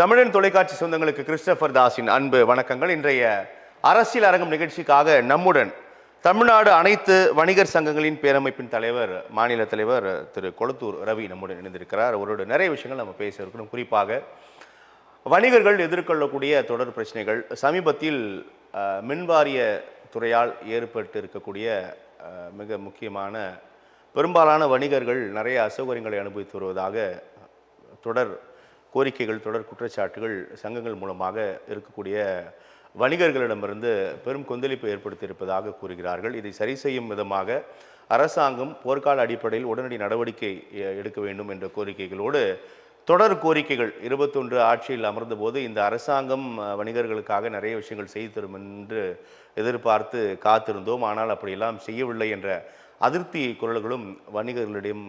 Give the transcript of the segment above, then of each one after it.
தமிழன் தொலைக்காட்சி சொந்தங்களுக்கு கிறிஸ்டபர் தாஸின் அன்பு வணக்கங்கள். இன்றைய அரசியல் அரங்கம் நிகழ்ச்சிக்காக நம்முடன் தமிழ்நாடு அனைத்து வணிகர் சங்கங்களின் பேரமைப்பின் தலைவர், மாநில தலைவர் திரு கொளத்தூர் ரவி நம்முடன் இணைந்திருக்கிறார். அவரோட நிறைய விஷயங்கள் நம்ம பேச இருக்கணும். குறிப்பாக வணிகர்கள் எதிர்கொள்ளக்கூடிய தொடர் பிரச்சனைகள், சமீபத்தில் மின்வாரிய துறையால் ஏற்பட்டு இருக்கக்கூடிய மிக முக்கியமான பெரும்பாலான வணிகர்கள் நிறைய அசௌகரியங்களை அனுபவித்து வருவதாக தொடர் கோரிக்கைகள், தொடர் குற்றச்சாட்டுகள் சங்கங்கள் மூலமாக இருக்கக்கூடிய வணிகர்களிடமிருந்து பெரும் கொந்தளிப்பு ஏற்படுத்தியிருப்பதாக கூறுகிறார்கள். இதை சரி செய்யும் விதமாக அரசாங்கம் போர்க்கால அடிப்படையில் உடனடி நடவடிக்கை எடுக்க வேண்டும் என்ற கோரிக்கைகளோடு தொடர் கோரிக்கைகள் 21 ஆட்சியில் அமர்ந்தபோது இந்த அரசாங்கம் வணிகர்களுக்காக நிறைய விஷயங்கள் செய்து தரும் என்று எதிர்பார்த்து காத்திருந்தோம். ஆனால் அப்படியெல்லாம் செய்யவில்லை என்ற அதிருப்தி குரல்களும் வணிகர்களிடம்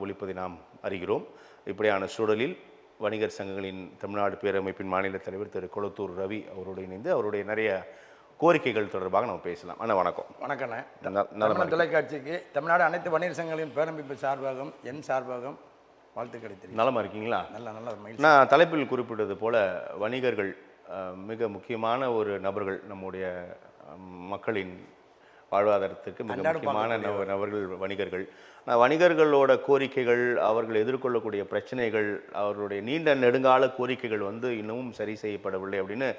ஒலிப்பதை நாம் அறிகிறோம். இப்படியான சூழலில் வணிகர் சங்கங்களின் தமிழ்நாடு பேரமைப்பின் மாநில தலைவர் திரு கொளத்தூர் ரவி அவரோடு இணைந்து அவருடைய நிறைய கோரிக்கைகள் தொடர்பாக நம்ம பேசலாம். அண்ணா வணக்கம். வணக்கண்ணே. நல்ல தொலைக்காட்சிக்கு தமிழ்நாடு அனைத்து வணிகர் சங்கங்களின் பேரமைப்பு சார்பாகவும் என் சார்பாகவும் வாழ்த்துக்களை தெரியும். நலமா இருக்கீங்களா? நல்ல நான் தலைப்பில் குறிப்பிட்டது போல வணிகர்கள் மிக முக்கியமான ஒரு நபர்கள், நம்முடைய மக்களின் வாழ்வாதாரத்துக்கு மிக முக்கியமான நபர்கள் வணிகர்கள். வணிகர்களோட கோரிக்கைகள், அவர்கள் எதிர்கொள்ளக்கூடிய பிரச்சனைகள், அவர்களுடைய நீண்ட நெடுங்கால கோரிக்கைகள் இன்னமும் சரி செய்யப்படவில்லை அப்படின்னு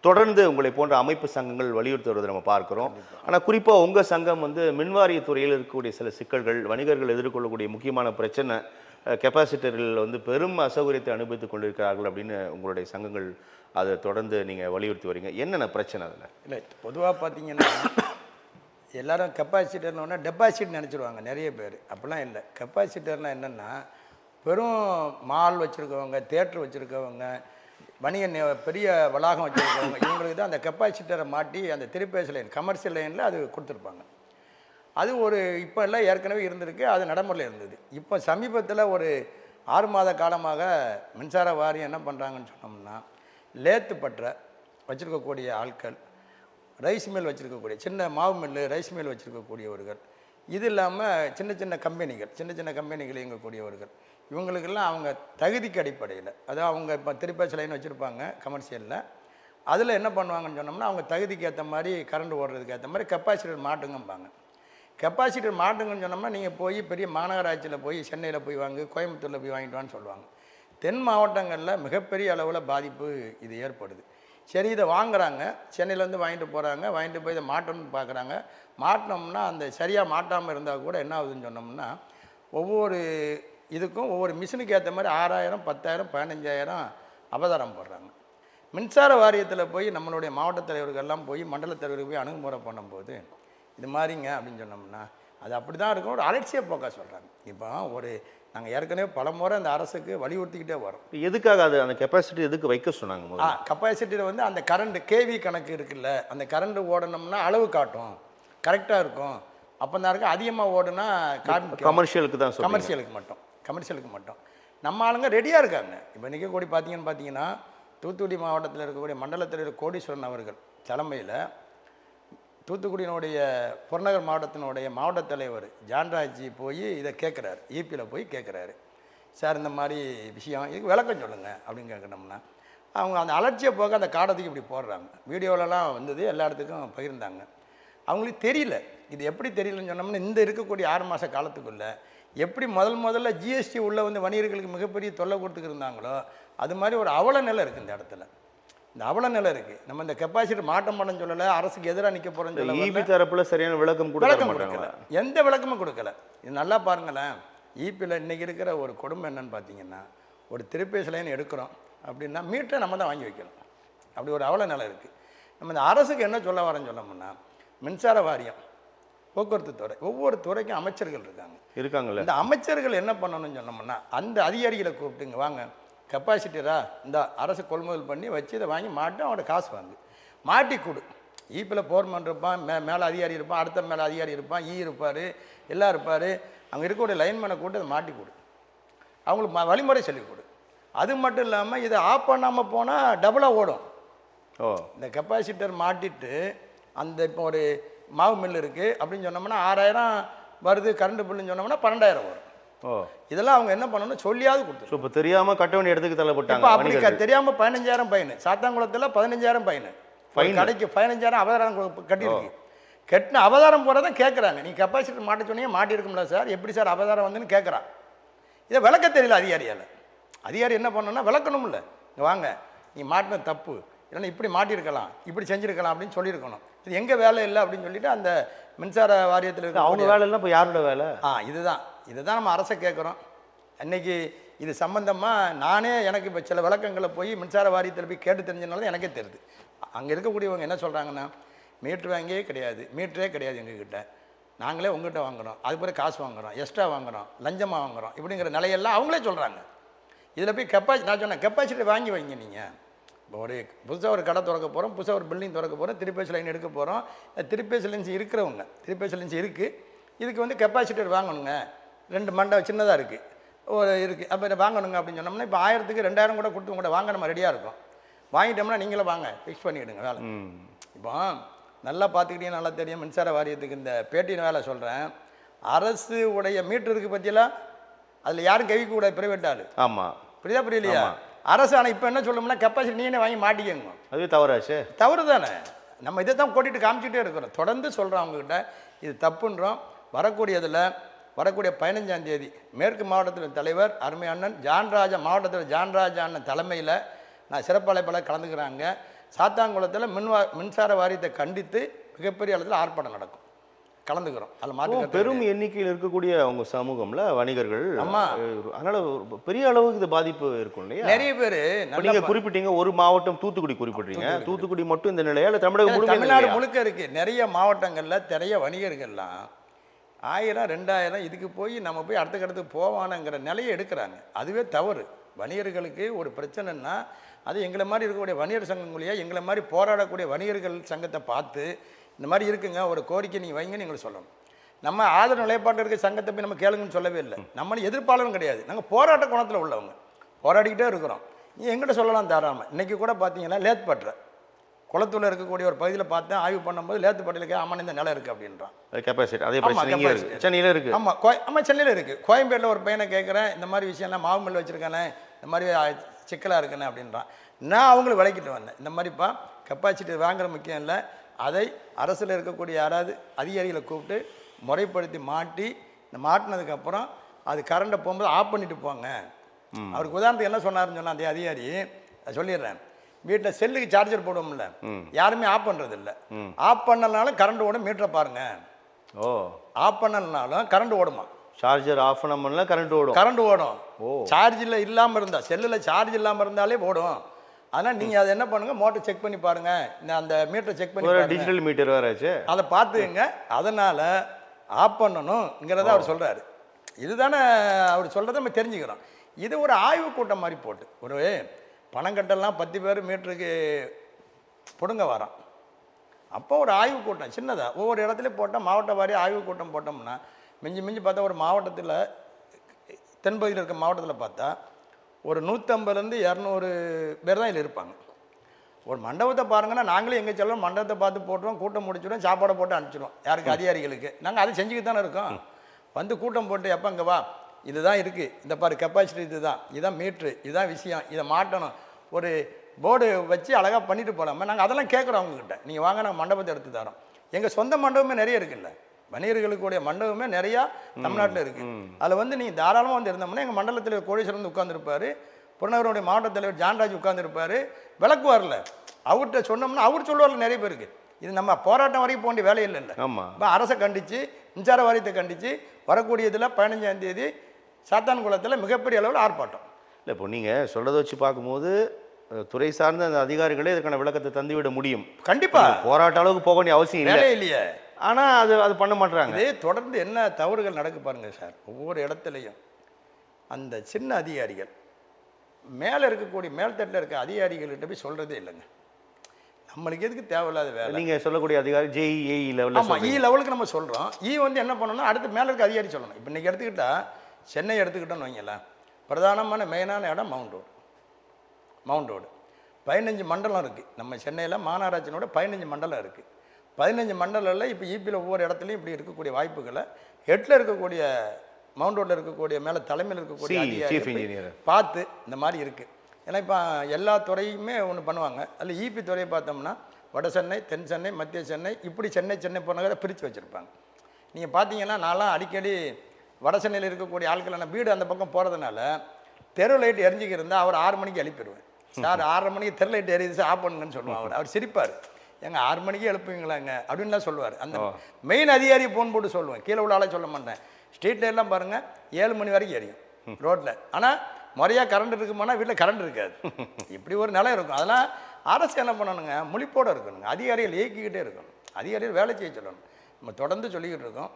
தொடர்ந்து உங்களை போன்ற அமைப்பு சங்கங்கள் வலியுறுத்தி வருவதை நம்ம பார்க்குறோம். ஆனால் குறிப்பாக உங்கள் சங்கம் மின்வாரிய துறையில் இருக்கக்கூடிய சில சிக்கல்கள், வணிகர்கள் எதிர்கொள்ளக்கூடிய முக்கியமான பிரச்சனை, கெப்பாசிட்டர்கள் பெரும் அசௌகரியத்தை அனுபவித்துக் கொண்டிருக்கிறார்கள் அப்படின்னு உங்களுடைய சங்கங்கள் அதை தொடர்ந்து நீங்கள் வலியுறுத்தி வரீங்க. என்னென்ன பிரச்சனை அதில்? இல்லை, பொதுவாக பார்த்தீங்கன்னா எல்லோரும் கெப்பாசிட்டர்னோடனே டெபாசிட் நினச்சிடுவாங்க நிறைய பேர். அப்படிலாம் இல்லை. கெப்பாசிட்டர்னால் என்னென்னா, பெரும் மால் வச்சுருக்கவங்க, தேட்டர் வச்சுருக்கவங்க, வணிக பெரிய வளாகம் வச்சுருக்கவங்க, இவங்களுக்கு தான் அந்த கெப்பாசிட்டரை மாட்டி அந்த திருப்பேச லைன், கமர்ஷியல் லைனில் அது கொடுத்துருப்பாங்க. அது ஒரு இப்போ எல்லாம் ஏற்கனவே இருந்திருக்கு, அது நடைமுறையில் இருந்தது. இப்போ சமீபத்தில் ஒரு 6 மாத காலமாக மின்சார வாரியம் என்ன பண்ணுறாங்கன்னு சொன்னோம்னா, லேத்து பற்ற வச்சுருக்கக்கூடிய ஆட்கள், ரைஸ் மில் வச்சுருக்கக்கூடிய சின்ன மாவு மில்லு, ரைஸ் மில் வச்சுருக்கக்கூடியவர்கள், இது இல்லாமல் சின்ன சின்ன கம்பெனிகள் இயங்கக்கூடியவர்கள், இவங்களுக்கெல்லாம் அவங்க தகுதிக்கு அடிப்படையில், அதாவது அவங்க இப்போ திருப்பேச லைன் வச்சுருப்பாங்க கமர்ஷியலில், அதில் என்ன பண்ணுவாங்கன்னு சொன்னோம்னா, அவங்க தகுதிக்கு ஏற்ற மாதிரி கரண்ட் ஓடுறதுக்கு ஏற்ற மாதிரி கெப்பாசிட்டர் மாட்டுங்கம்பாங்க. கெப்பாசிட்டர் மாட்டுங்கன்னு சொன்னோம்னா, நீங்கள் போய் பெரிய மாநகராட்சியில் போய் சென்னையில் போய் வாங்க, கோயம்புத்தூரில் போய் வாங்கிட்டு வான்னு சொல்லுவாங்க. தென் மாவட்டங்களில் மிகப்பெரிய அளவில் பாதிப்பு இது ஏற்படுது. சரி, இதை வாங்குறாங்க, சென்னையிலேருந்து வாங்கிட்டு போகிறாங்க, வாங்கிட்டு போய் இதை மாட்டணும்னு பார்க்குறாங்க. மாட்டினோம்னா அந்த சரியாக மாட்டாமல் இருந்தால் கூட என்ன ஆகுதுன்னு சொன்னோம்னா, ஒவ்வொரு இதுக்கும் ஒவ்வொரு மிஷினுக்கு ஏற்ற மாதிரி 6000, 10,000, 15,000 அபதாரம் போடுறாங்க. மின்சார வாரியத்தில் போய் நம்மளுடைய மாவட்ட தலைவர்கள்லாம் போய் மண்டல தலைவர்கள் போய் அணுகுமுறை பண்ணும்போது, இது மாதிரிங்க அப்படின்னு சொன்னோம்னா, அது அப்படி தான் இருக்கும். ஒரு அலட்சிய போக்கா சொல்கிறாங்க. இப்போ நாங்கள் ஏற்கனவே பல முறை அந்த அரசுக்கு வலியுறுத்திக்கிட்டே வரோம். எதுக்காக அது அந்த கெப்பாசிட்டி எதுக்கு வைக்க சொன்னாங்க? கெப்பாசிட்டியில் அந்த கரண்ட் கேவி கணக்கு இருக்குல்ல, அந்த கரண்ட் ஓடணும்னா அளவு காட்டும், கரெக்டாக இருக்கும். அப்போ தான் இருக்குது. அதிகமாக ஓடுனா கமர்ஷியலுக்கு தான், கமர்ஷியலுக்கு மட்டும் நம்ம ஆளுங்க ரெடியாக இருக்காங்க. இப்போ நிற்கக்கூடிய பார்த்தீங்கன்னா தூத்துக்குடி மாவட்டத்தில் இருக்கக்கூடிய மண்டல தலைவர் கோடீஸ்வரன் அவர்கள் தலைமையில் தூத்துக்குடியினுடைய புறநகர் மாவட்டத்தினுடைய மாவட்ட தலைவர் ஜான்ராஜி போய் இதை கேட்குறாரு, ஈபியில் போய் கேட்குறாரு, சார் இந்த மாதிரி விஷயம் இதுக்கு விளக்கம் சொல்லுங்கள் அப்படின்னு கேட்கணும்னா, அவங்க அந்த அலட்சிய போக அந்த காடத்துக்கு இப்படி போடுறாங்க. வீடியோவிலலாம் வந்தது, எல்லா இடத்துக்கும் பகிர்ந்தாங்க. அவங்களுக்கு தெரியல. இது எப்படி தெரியலன்னு சொன்னோம்னா, இந்த இருக்கக்கூடிய 6 மாத காலத்துக்குள்ளே எப்படி முதல்ல ஜிஎஸ்டி உள்ள வணிகர்களுக்கு மிகப்பெரிய தொல்லை கொடுத்துக்கிருந்தாங்களோ, அது மாதிரி ஒரு அவல நிலை இருக்குது இந்த இடத்துல. இந்த அவல நிலை இருக்குது. நம்ம இந்த கெப்பாசிட்டி மாட்டோம்னு சொல்லலை, அரசுக்கு எதிராக நிற்க போகிறோன்னு சொல்லலை. ஈபி தரப்பில் சரியான விளக்கம் கொடுக்கல, எந்த விளக்கமும் கொடுக்கல. இது நல்லா பாருங்களேன். ஈபியில் இன்றைக்கி இருக்கிற ஒரு கொடுமை என்னன்னு பார்த்தீங்கன்னா, ஒரு திருப்பேச லைன் எடுக்கிறோம் அப்படின்னா மீட்டரை நம்ம தான் வாங்கி வைக்கணும். அப்படி ஒரு அவல நிலை இருக்குது. நம்ம இந்த அரசுக்கு என்ன சொல்ல வரேன்னு சொன்னோம்னா, மின்சார வாரியம், போக்குவரத்து துறை, ஒவ்வொரு துறைக்கும் அமைச்சர்கள் இருக்காங்கல்ல. இந்த அமைச்சர்கள் என்ன பண்ணணும்னு சொன்னோம்னா, அந்த அதிகாரிகளை கூப்பிட்டுங்க, வாங்க கெப்பாசிட்டரா இந்த அரசு கொள்முதல் பண்ணி வச்சு இதை வாங்கி மாட்டி அவனோட காசு வாங்கு, மாட்டி கொடு. ஈப்பில் போர்மன் இருப்பான், மேலே அதிகாரி இருப்பான், அடுத்த மேலே அதிகாரி இருப்பான், இருப்பார், எல்லாம் இருப்பார். அங்கே இருக்கக்கூடிய லைன்மேனை கூட்டு அதை மாட்டி கொடு, அவங்களுக்கு வழிமுறை சொல்லிக் கொடு. அது மட்டும் இல்லாமல் இதை ஆஃப் பண்ணாமல் போனால் டபுளாக ஓடும். இந்த கெப்பாசிட்டர் மாட்டிட்டு அந்த இப்போ ஒரு மாவு மில் இருக்குது அப்படின்னு சொன்னோம்னா 6000 வருது கரண்ட் பில்லுன்னு சொன்னோம்னா 12,000 வரும். ஓ, இதெல்லாம் அவங்க என்ன பண்ணணும் சொல்லியாவது கொடுத்துரு. ஸோ இப்போ தெரியாம கட்ட வேண்டிய இடத்துக்கு இப்போ தள்ளப்பட்டாங்க அப்படி வணிகர்கள். தெரியாமல் 15,000 ஃபைனு, சாத்தாங்குளத்தில் 15,000 ஃபைனு, கடைக்கு 15,000 அபதாரம் கட்டியிருக்கு. கட்டின அபதாரம் போட தான் கேட்குறாங்க. நீ கெப்பாசிட்டி மாட்ட சொன்னீங்க, மாட்டியிருக்கும்ல சார், எப்படி சார் அபதாரம் வந்துன்னு கேட்குறான். இதை விளக்க தெரியல அதிகாரியால். அதிகாரி என்ன பண்ணணும்னா விளக்கணும்ல, இங்கே வாங்க நீ மாட்டின தப்பு, இல்லைன்னா இப்படி மாட்டியிருக்கலாம், இப்படி செஞ்சுருக்கலாம் அப்படின்னு சொல்லியிருக்கணும். இது எங்கள் வேலை இல்லை அப்படின்னு சொல்லிட்டு அந்த மின்சார வாரியத்தில் இருக்க அவங்க வேலை இல்லை, இப்போ யாரோட வேலை? இதுதான் நம்ம அரசை கேட்குறோம். அன்னைக்கு இது சம்பந்தமாக நானே எனக்கு இப்போ சில விளக்கங்களை போய் மின்சார வாரியத்தில் போய் கேட்டு தெரிஞ்சதுனால தான் எனக்கே தெரியுது. அங்கே இருக்கக்கூடியவங்க என்ன சொல்கிறாங்கன்னா, மீட்ரு வாங்கியே கிடையாது, மீட்டரே கிடையாது எங்ககிட்ட, நாங்களே உங்கள்கிட்ட வாங்குகிறோம், அது பிறகு காசு வாங்குகிறோம், எக்ஸ்ட்ரா வாங்குகிறோம், லஞ்சமாக வாங்குகிறோம், இப்படிங்கிற நிலையெல்லாம் அவங்களே சொல்கிறாங்க. இதில் போய் நான் சொன்னேன் கெப்பாசிட்டி வாங்கி வைங்க. நீங்கள் இப்போ ஒரு புதுசாக ஒரு கடை திறக்க போகிறோம், புதுசாக ஒரு பில்டிங் திறக்க போகிறோம், திருப்பேசி லைன் எடுக்க போகிறோம். திருப்பேசி லைன்ஸ் இருக்கிறவங்க, திருப்பேசி லைன்ஸ் இருக்குது, இதுக்கு வந்து கெப்பாசிட்டர் வாங்கணுங்க, 2 மண்டபம் சின்னதாக இருக்குது ஒரு இருக்குது, அப்போ இதை வாங்கணுங்க அப்படின்னு சொன்னோம்னா இப்போ 1000க்கு 2000 கூட கொடுத்து கூட வாங்க நம்ம ரெடியாக இருக்கும். வாங்கிட்டோம்னா நீங்களும் வாங்க ஃபிக்ஸ் பண்ணிவிடுங்க வேலை. இப்போ நல்லா பார்த்துக்கிட்டீங்கன்னா நல்லா தெரியும், மின்சார வாரியத்துக்கு இந்த பேட்டியின் வேலை சொல்கிறேன், அரசு உடைய மீட்டர் இருக்குது பற்றியெல்லாம் அதில் யாரும் கவிக்க கூட பிரைவேட் ஆள். ஆமாம், புரியுதா? அரசு ஆனால் இப்போ என்ன சொல்லணும்னா கெப்பாசிட்டி நீனே வாங்கி மாட்டிக்கங்க. அதுவே தவறாச்சு, தவறு தானே. நம்ம இதை தான் கூட்டிகிட்டு காமிச்சிட்டே இருக்கிறோம், தொடர்ந்து சொல்கிறோம் அவங்ககிட்ட, இது தப்புன்றோம். வரக்கூடிய 15ஆம் தேதி மேற்கு மாவட்டத்தில் தலைவர் அருமை அண்ணன் ஜான்ராஜா, மாவட்டத்தில் ஜான்ராஜா அண்ணன் தலைமையில் நான் சிறப்பு அழைப்பாளர் கலந்துக்கிறாங்க. சாத்தான்குளத்தில் மின்சார வாரியத்தை கண்டித்து மிகப்பெரிய அளவில் ஆர்ப்பாட்டம் நடக்கும், கலந்துக்கிறோம். அதில் மாற்று பெரும் எண்ணிக்கையில் இருக்கக்கூடிய அவங்க சமூகம்ல வணிகர்கள், அதனால பெரிய அளவுக்கு இது பாதிப்பு இருக்கும் இல்லையா? நிறைய பேர். நீங்க குறிப்பிட்டீங்க ஒரு மாவட்டம் தூத்துக்குடி குறிப்பிட்டீங்க, தூத்துக்குடி மட்டும் இந்த நிலையால தமிழ்நாடு முழுக்க இருக்கு. நிறைய மாவட்டங்கள்ல நிறைய வணிகர்கள்லாம் 1000 2000 இதுக்கு போய் நம்ம போய் அடுத்த கடத்துக்கு போவானுங்கிற நிலையை எடுக்கிறாங்க. அதுவே தவறு. வணிகர்களுக்கு ஒரு பிரச்சனைன்னா அது எங்களை மாதிரி இருக்கக்கூடிய வணிகர் சங்கங்களையே, எங்களை மாதிரி போராடக்கூடிய வணிகர்கள் சங்கத்தை பார்த்து இந்த மாதிரி இருக்குங்க, ஒரு கோரிக்கை நீங்கள் வைங்கன்னு எங்களுக்கு சொல்லணும். நம்ம ஆதரவு நிலைப்பாட்டில் இருக்க சங்கத்தை போய் நம்ம கேளுங்கன்னு சொல்லவே இல்லை. நம்மளும் எதிர்ப்பாளரும் கிடையாது, நாங்கள் போராட்ட குணத்தில் உள்ளவங்க, போராடிக்கிட்டே இருக்கிறோம். நீ எங்கிட்ட சொல்லலாம் தாராமல். இன்றைக்கி கூட பார்த்தீங்கன்னா லேத்பற்ற குளத்தூரில் இருக்கக்கூடிய ஒரு பகுதியில் பார்த்தேன், ஆய்வு பண்ணும்போது லேத்துப்பட்டிலுக்கு ஆமாம் இந்த நிலம் இருக்குது அப்படின்றான். கெப்பாசிட்டி அதே சென்னையில் இருக்குது. ஆமாம் சென்னையில் இருக்குது. கோயம்பேட்டில் ஒரு பையனை கேட்குறேன், இந்த மாதிரி விஷயம்லாம் மாவு மில் வச்சுருக்கானே, இந்த மாதிரி சிக்கலாக இருக்குன்னு அப்படின்றான். நான் அவங்களுக்கு விளக்கிட்டு வந்தேன், இந்த மாதிரிப்பா கெப்பாசிட்டி வாங்குற முக்கியம் இல்லை, அதை அரசில் இருக்கக்கூடிய யாராவது அதிகாரிகளை கூப்பிட்டு முறைப்படுத்தி மாட்டி, இந்த மாட்டினதுக்கப்புறம் அது கரண்டை போகும்போது ஆஃப் பண்ணிட்டு போங்க. அவருக்கு உதாரணத்துக்கு என்ன சொன்னார்னு சொன்னால் அந்த அதிகாரி, அதை சொல்லிடுறேன், வீட்டில் செல்லுக்கு சார்ஜர் போடுவோம்ல, யாருமே ஆஃப் பண்ணுறது இல்லை. ஆஃப் பண்ணலனாலும் கரண்ட் ஓடும், மீட்டரை பாருங்க. ஓ, ஆஃப் பண்ணலனாலும் கரண்ட் ஓடுமா? சார்ஜர் ஆஃப் பண்ணல கரண்ட் ஓடும். கரண்ட் ஓடும். சார்ஜில் இல்லாமல் இருந்தால், செல்லில் சார்ஜ் இல்லாமல் இருந்தாலே ஓடும். ஆனால் நீங்கள் அதை என்ன பண்ணுங்கள், மோட்டர் செக் பண்ணி பாருங்கள், அந்த மீட்டரை செக் பண்ணி டிஜிட்டல் மீட்டர் வேறாச்சு, அதை பார்த்துங்க. அதனால் ஆஃப் பண்ணணுங்கிறத அவர் சொல்கிறாரு. இதுதானே அவர் சொல்கிறத நம்ம தெரிஞ்சுக்கிறோம். இது ஒரு ஆய்வு கூட்டம் மாதிரி போட்டு, ஒரு பணம் கட்டலாம் 10 பேர் மீட்டருக்கு பிடுங்க வரோம். அப்போ ஒரு ஆய்வு கூட்டம் சின்னதாக ஒவ்வொரு இடத்துலையும் போட்டால், மாவட்ட வாரி ஆய்வு கூட்டம் போட்டோம்னா மிஞ்சி பார்த்தா ஒரு மாவட்டத்தில், தென்பகுதியில் இருக்க மாவட்டத்தில் பார்த்தா ஒரு 150லேருந்து 200 பேர் தான் இதில் இருப்பாங்க. ஒரு மண்டபத்தை பாருங்கன்னா, நாங்களே எங்கே செல்லும் மண்டபத்தை பார்த்து போட்டுருவோம், கூட்டம் முடிச்சிடுவோம், சாப்பாடை போட்டு அனுப்பிச்சிடுவோம் யாருக்கு, அதிகாரிகளுக்கு. நாங்கள் அதை செஞ்சுக்கிட்டு தானே இருக்கோம். வந்து கூட்டம் போட்டு எப்போ இங்கே வா, இதுதான் இருக்குது, இந்த பாரு கெப்பாசிட்டி இதுதான் மீட்ரு, இதுதான் விஷயம், இதை மாட்டணும், ஒரு போர்டு வச்சு அழகாக பண்ணிட்டு போகலாமா. நாங்கள் அதெல்லாம் கேட்குறோம் அவங்கக்கிட்ட, நீங்கள் வாங்க நாங்கள் மண்டபத்தை எடுத்து தரோம். எங்கள் சொந்த மண்டபமே நிறைய இருக்குல்ல, வணிகர்களுக்குடைய மண்டபமே நிறையா தமிழ்நாட்டில் இருக்குது. அதில் வந்து நீங்கள் தாராளமாக வந்து இருந்தோம்னா, எங்கள் மண்டலத்தில் கோடீஸ்வரன் வந்து உட்காந்துருப்பார், புறநகருடைய மாவட்ட தலைவர் ஜான்ராஜ் உட்காந்துருப்பார், விளக்கு வரல அவர்கிட்ட சொன்னோம்னா அவர் சொல்லுவார்கள் நிறைய பேருக்கு. இது நம்ம போராட்டம் வரைக்கும் போக வேண்டிய வேலை இல்லை. இப்போ அரசை கண்டித்து, மின்சார வாரியத்தை கண்டித்து வரக்கூடியதில் 15ஆம் தேதி சாத்தான்குளத்தில் மிகப்பெரிய அளவில் ஆர்ப்பாட்டம். இல்லை, இப்போ நீங்கள் சொல்கிறத வச்சு பார்க்கும்போது துறை சார்ந்த அந்த அதிகாரிகளே இதுக்கான விளக்கத்தை தந்துவிட முடியும். கண்டிப்பாக போராட்ட அளவுக்கு போக வேண்டிய அவசியம் இல்லை இல்லையே. ஆனால் அது பண்ண மாட்டாங்க. இதே தொடர்ந்து என்ன தவறுகள் நடக்கு பாருங்க சார். ஒவ்வொரு இடத்துலையும் அந்த சின்ன அதிகாரிகள் மேலே இருக்கக்கூடிய மேல்தட்டில் இருக்க அதிகாரிகள்கிட்ட போய் சொல்கிறதே இல்லைங்க. நம்மளுக்கு எதுக்கு தேவையில்லாத வேலை. நீங்கள் சொல்லக்கூடிய அதிகாரி JEE லெவலில், ஆமாம், லெவலுக்கு நம்ம சொல்கிறோம். வந்து என்ன பண்ணணும்னா அடுத்து மேலே இருக்க அதிகாரி சொல்லணும். இப்போ இன்றைக்கி எடுத்துக்கிட்டால் சென்னை எடுத்துக்கிட்டோன்னு வைங்களேன், பிரதானமான மெயினான இடம் மவுண்ட் ரோடு 15 மண்டலம் இருக்குது. நம்ம சென்னையில் மாநகராட்சியினோட 15 மண்டலம் இருக்குது. 15 மண்டலில் இப்போ ஈபியில் ஒவ்வொரு இடத்துலையும் இப்படி இருக்கக்கூடிய வாய்ப்புகளை 8ல் இருக்கக்கூடிய மவுண்ட் ரோட்டில் இருக்கக்கூடிய மேலே தலைமையில் இருக்கக்கூடிய சீஃப் அதிகாரி இன்ஜினியர் பார்த்து இந்த மாதிரி இருக்குது. ஏன்னா இப்போ எல்லா துறையுமே ஒன்று பண்ணுவாங்க. அதில் ஈபி துறையை பார்த்தோம்னா வட சென்னை, தென் சென்னை, மத்திய சென்னை, இப்படி சென்னை போனதை பிரித்து வச்சுருப்பாங்க. நீங்கள் பார்த்தீங்கன்னா நான்லாம் அடிக்கடி வட சென்னையில் இருக்கக்கூடிய ஆட்கள் வீடு அந்த பக்கம் போகிறதுனால தெரு லைட் எரிஞ்சிக்கு இருந்தால் அவர் 6 மணிக்கு எழுப்பிடுவேன். சார் 6:30 மணிக்கு தெரு லைட் எரியுது சார், ஆஃப் பண்ணுங்கன்னு சொல்லுவாங்க. அவர் சிரிப்பார். எங்க 6 மணிக்கு எழுப்புவீங்களாங்க அப்படின்லாம் சொல்லுவார். அந்த மெயின் அதிகாரியை ஃபோன் போட்டு சொல்லுவேன், கீழே உள்ள ஆளை சொல்ல மாட்டேன். ஸ்ட்ரீட்ல எல்லாம் பாருங்கள் 7 மணி வரைக்கும் எரியும் ரோட்டில். ஆனால் முறையாக கரண்ட் இருக்குமானா வீட்டில் கரண்ட் இருக்காது. இப்படி ஒரு நிலை இருக்கும். அதெல்லாம் அரசு என்ன பண்ணணுங்க, முழிப்போடு இருக்கணுங்க. அதிகாரிகள் இயக்கிக்கிட்டே இருக்கணும், அதிகாரிகள் வேலை செய்ய சொல்லணும். நம்ம தொடர்ந்து சொல்லிக்கிட்டு இருக்கோம்.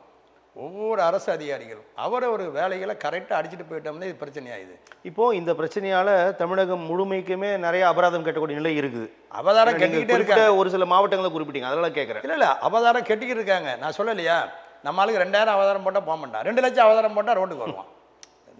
ஒவ்வொரு அரசு அதிகாரிகளும் ஒரு வேலைகளை கரெக்டாக அடிச்சுட்டு போயிட்டோம்னா இது பிரச்சனையாகுது. இப்போது இந்த பிரச்சனையால் தமிழகம் முழுமைக்குமே நிறைய அபராதம் கட்டக்கூடிய நிலை இருக்குது. அபதாரம் கட்டிக்கிட்டே இருக்காங்க. ஒரு சில மாவட்டங்களை குறிப்பிட்டீங்க, அதெல்லாம் கேட்குறேன். இல்லை அபதாரம் கட்டிக்கிட்டு இருக்காங்க. நான் சொல்லலையா, நம்ம ஆளுக்கு 2000 அவதாரம் போட்டால் போக மாட்டான், 2 லட்சம் அவதாரம் போட்டால் ரோட்டுக்கு வருவான்.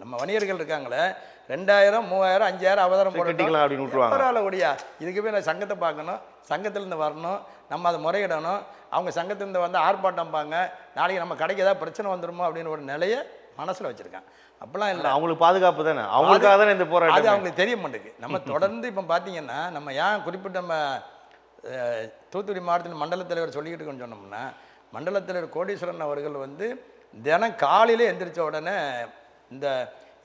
நம்ம வணிகர்கள் இருக்காங்களே 2000, 3000, 5000 அவதாரம் போட்டுக்கலாம் அப்படின்னு விட்டுருவாங்க. பரவாயில்ல ஒடியா, இதுக்கு போய் நான் சங்கத்தை பார்க்கணும், சங்கத்திலேருந்து வரணும், நம்ம அதை முறையிடணும். அவங்க சங்கத்திலேருந்து வந்து ஆர்ப்பாட்டம்பாங்க, நாளைக்கு நம்ம கடைக்கு ஏதாவது பிரச்சனை வந்துடுமோ அப்படின்னு ஒரு நிலையை மனசில் வச்சுருக்கான். அப்படிலாம் இல்லை, அவங்களுக்கு பாதுகாப்பு தானே, அவங்களுக்காக தானே இந்த போராட்டம். அது அவங்களுக்கு தெரிய மாட்டேங்குது. நம்ம தொடர்ந்து இப்போ பார்த்தீங்கன்னா நம்ம ஏன் குறிப்பிட்ட நம்ம தூத்துக்குடி மாவட்டத்தில் மண்டல தலைவர் சொல்லிக்கிட்டு இருக்கோன்னு சொன்னோம்னா, மண்டல தலைவர் கோடீஸ்வரன் அவர்கள் வந்து தினம் காலையில் எந்திரிச்ச உடனே இந்த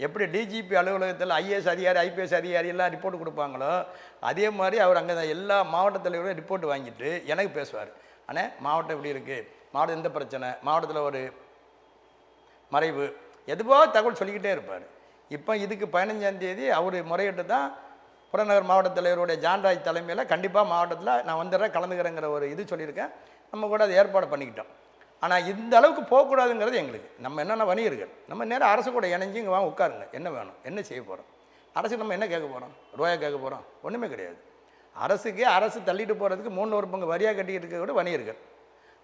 எப்படி டிஜிபி அலுவலகத்தில் ஐஏஎஸ் அதிகாரி, ஐபிஎஸ் அதிகாரி எல்லாம் ரிப்போர்ட் கொடுப்பாங்களோ அதே மாதிரி அவர் அங்கே எல்லா மாவட்ட தலைவரும் ரிப்போர்ட் வாங்கிட்டு எனக்கு பேசுவார். ஆனால் மாவட்டம் இப்படி இருக்குது, மாவட்டம் எந்த பிரச்சனை, மாவட்டத்தில் ஒரு மறைவு, எதுவோ தகவல் சொல்லிக்கிட்டே இருப்பார். இப்போ இதுக்கு 15ஆம் தேதி அவர் முறையிட்டு தான் புறநகர் மாவட்ட தலைவருடைய ஜான்ராஜ் தலைமையில் கண்டிப்பாக மாவட்டத்தில் நான் வந்துடுறேன் கலந்துக்கிறேங்கிற ஒரு இது சொல்லியிருக்கேன். நம்ம கூட அதை ஏற்பாடு பண்ணிக்கிட்டோம். ஆனால் இந்த அளவுக்கு போகக்கூடாதுங்கிறது எங்களுக்கு. நம்ம என்னென்ன வணிகர்கள் நம்ம நேரம் அரசு கூட இணைஞ்சு இங்கே வாங்க உட்காருங்க, என்ன வேணும், என்ன செய்ய போகிறோம், அரசு நம்ம என்ன கேட்க போகிறோம், ரூபாய் கேட்க போகிறோம், ஒன்றுமே கிடையாது. அரசு தள்ளிட்டு போகிறதுக்கு 3 பங்கு வரியாக கட்டிக்கிட்டு இருக்க கூட வணிகர்கள்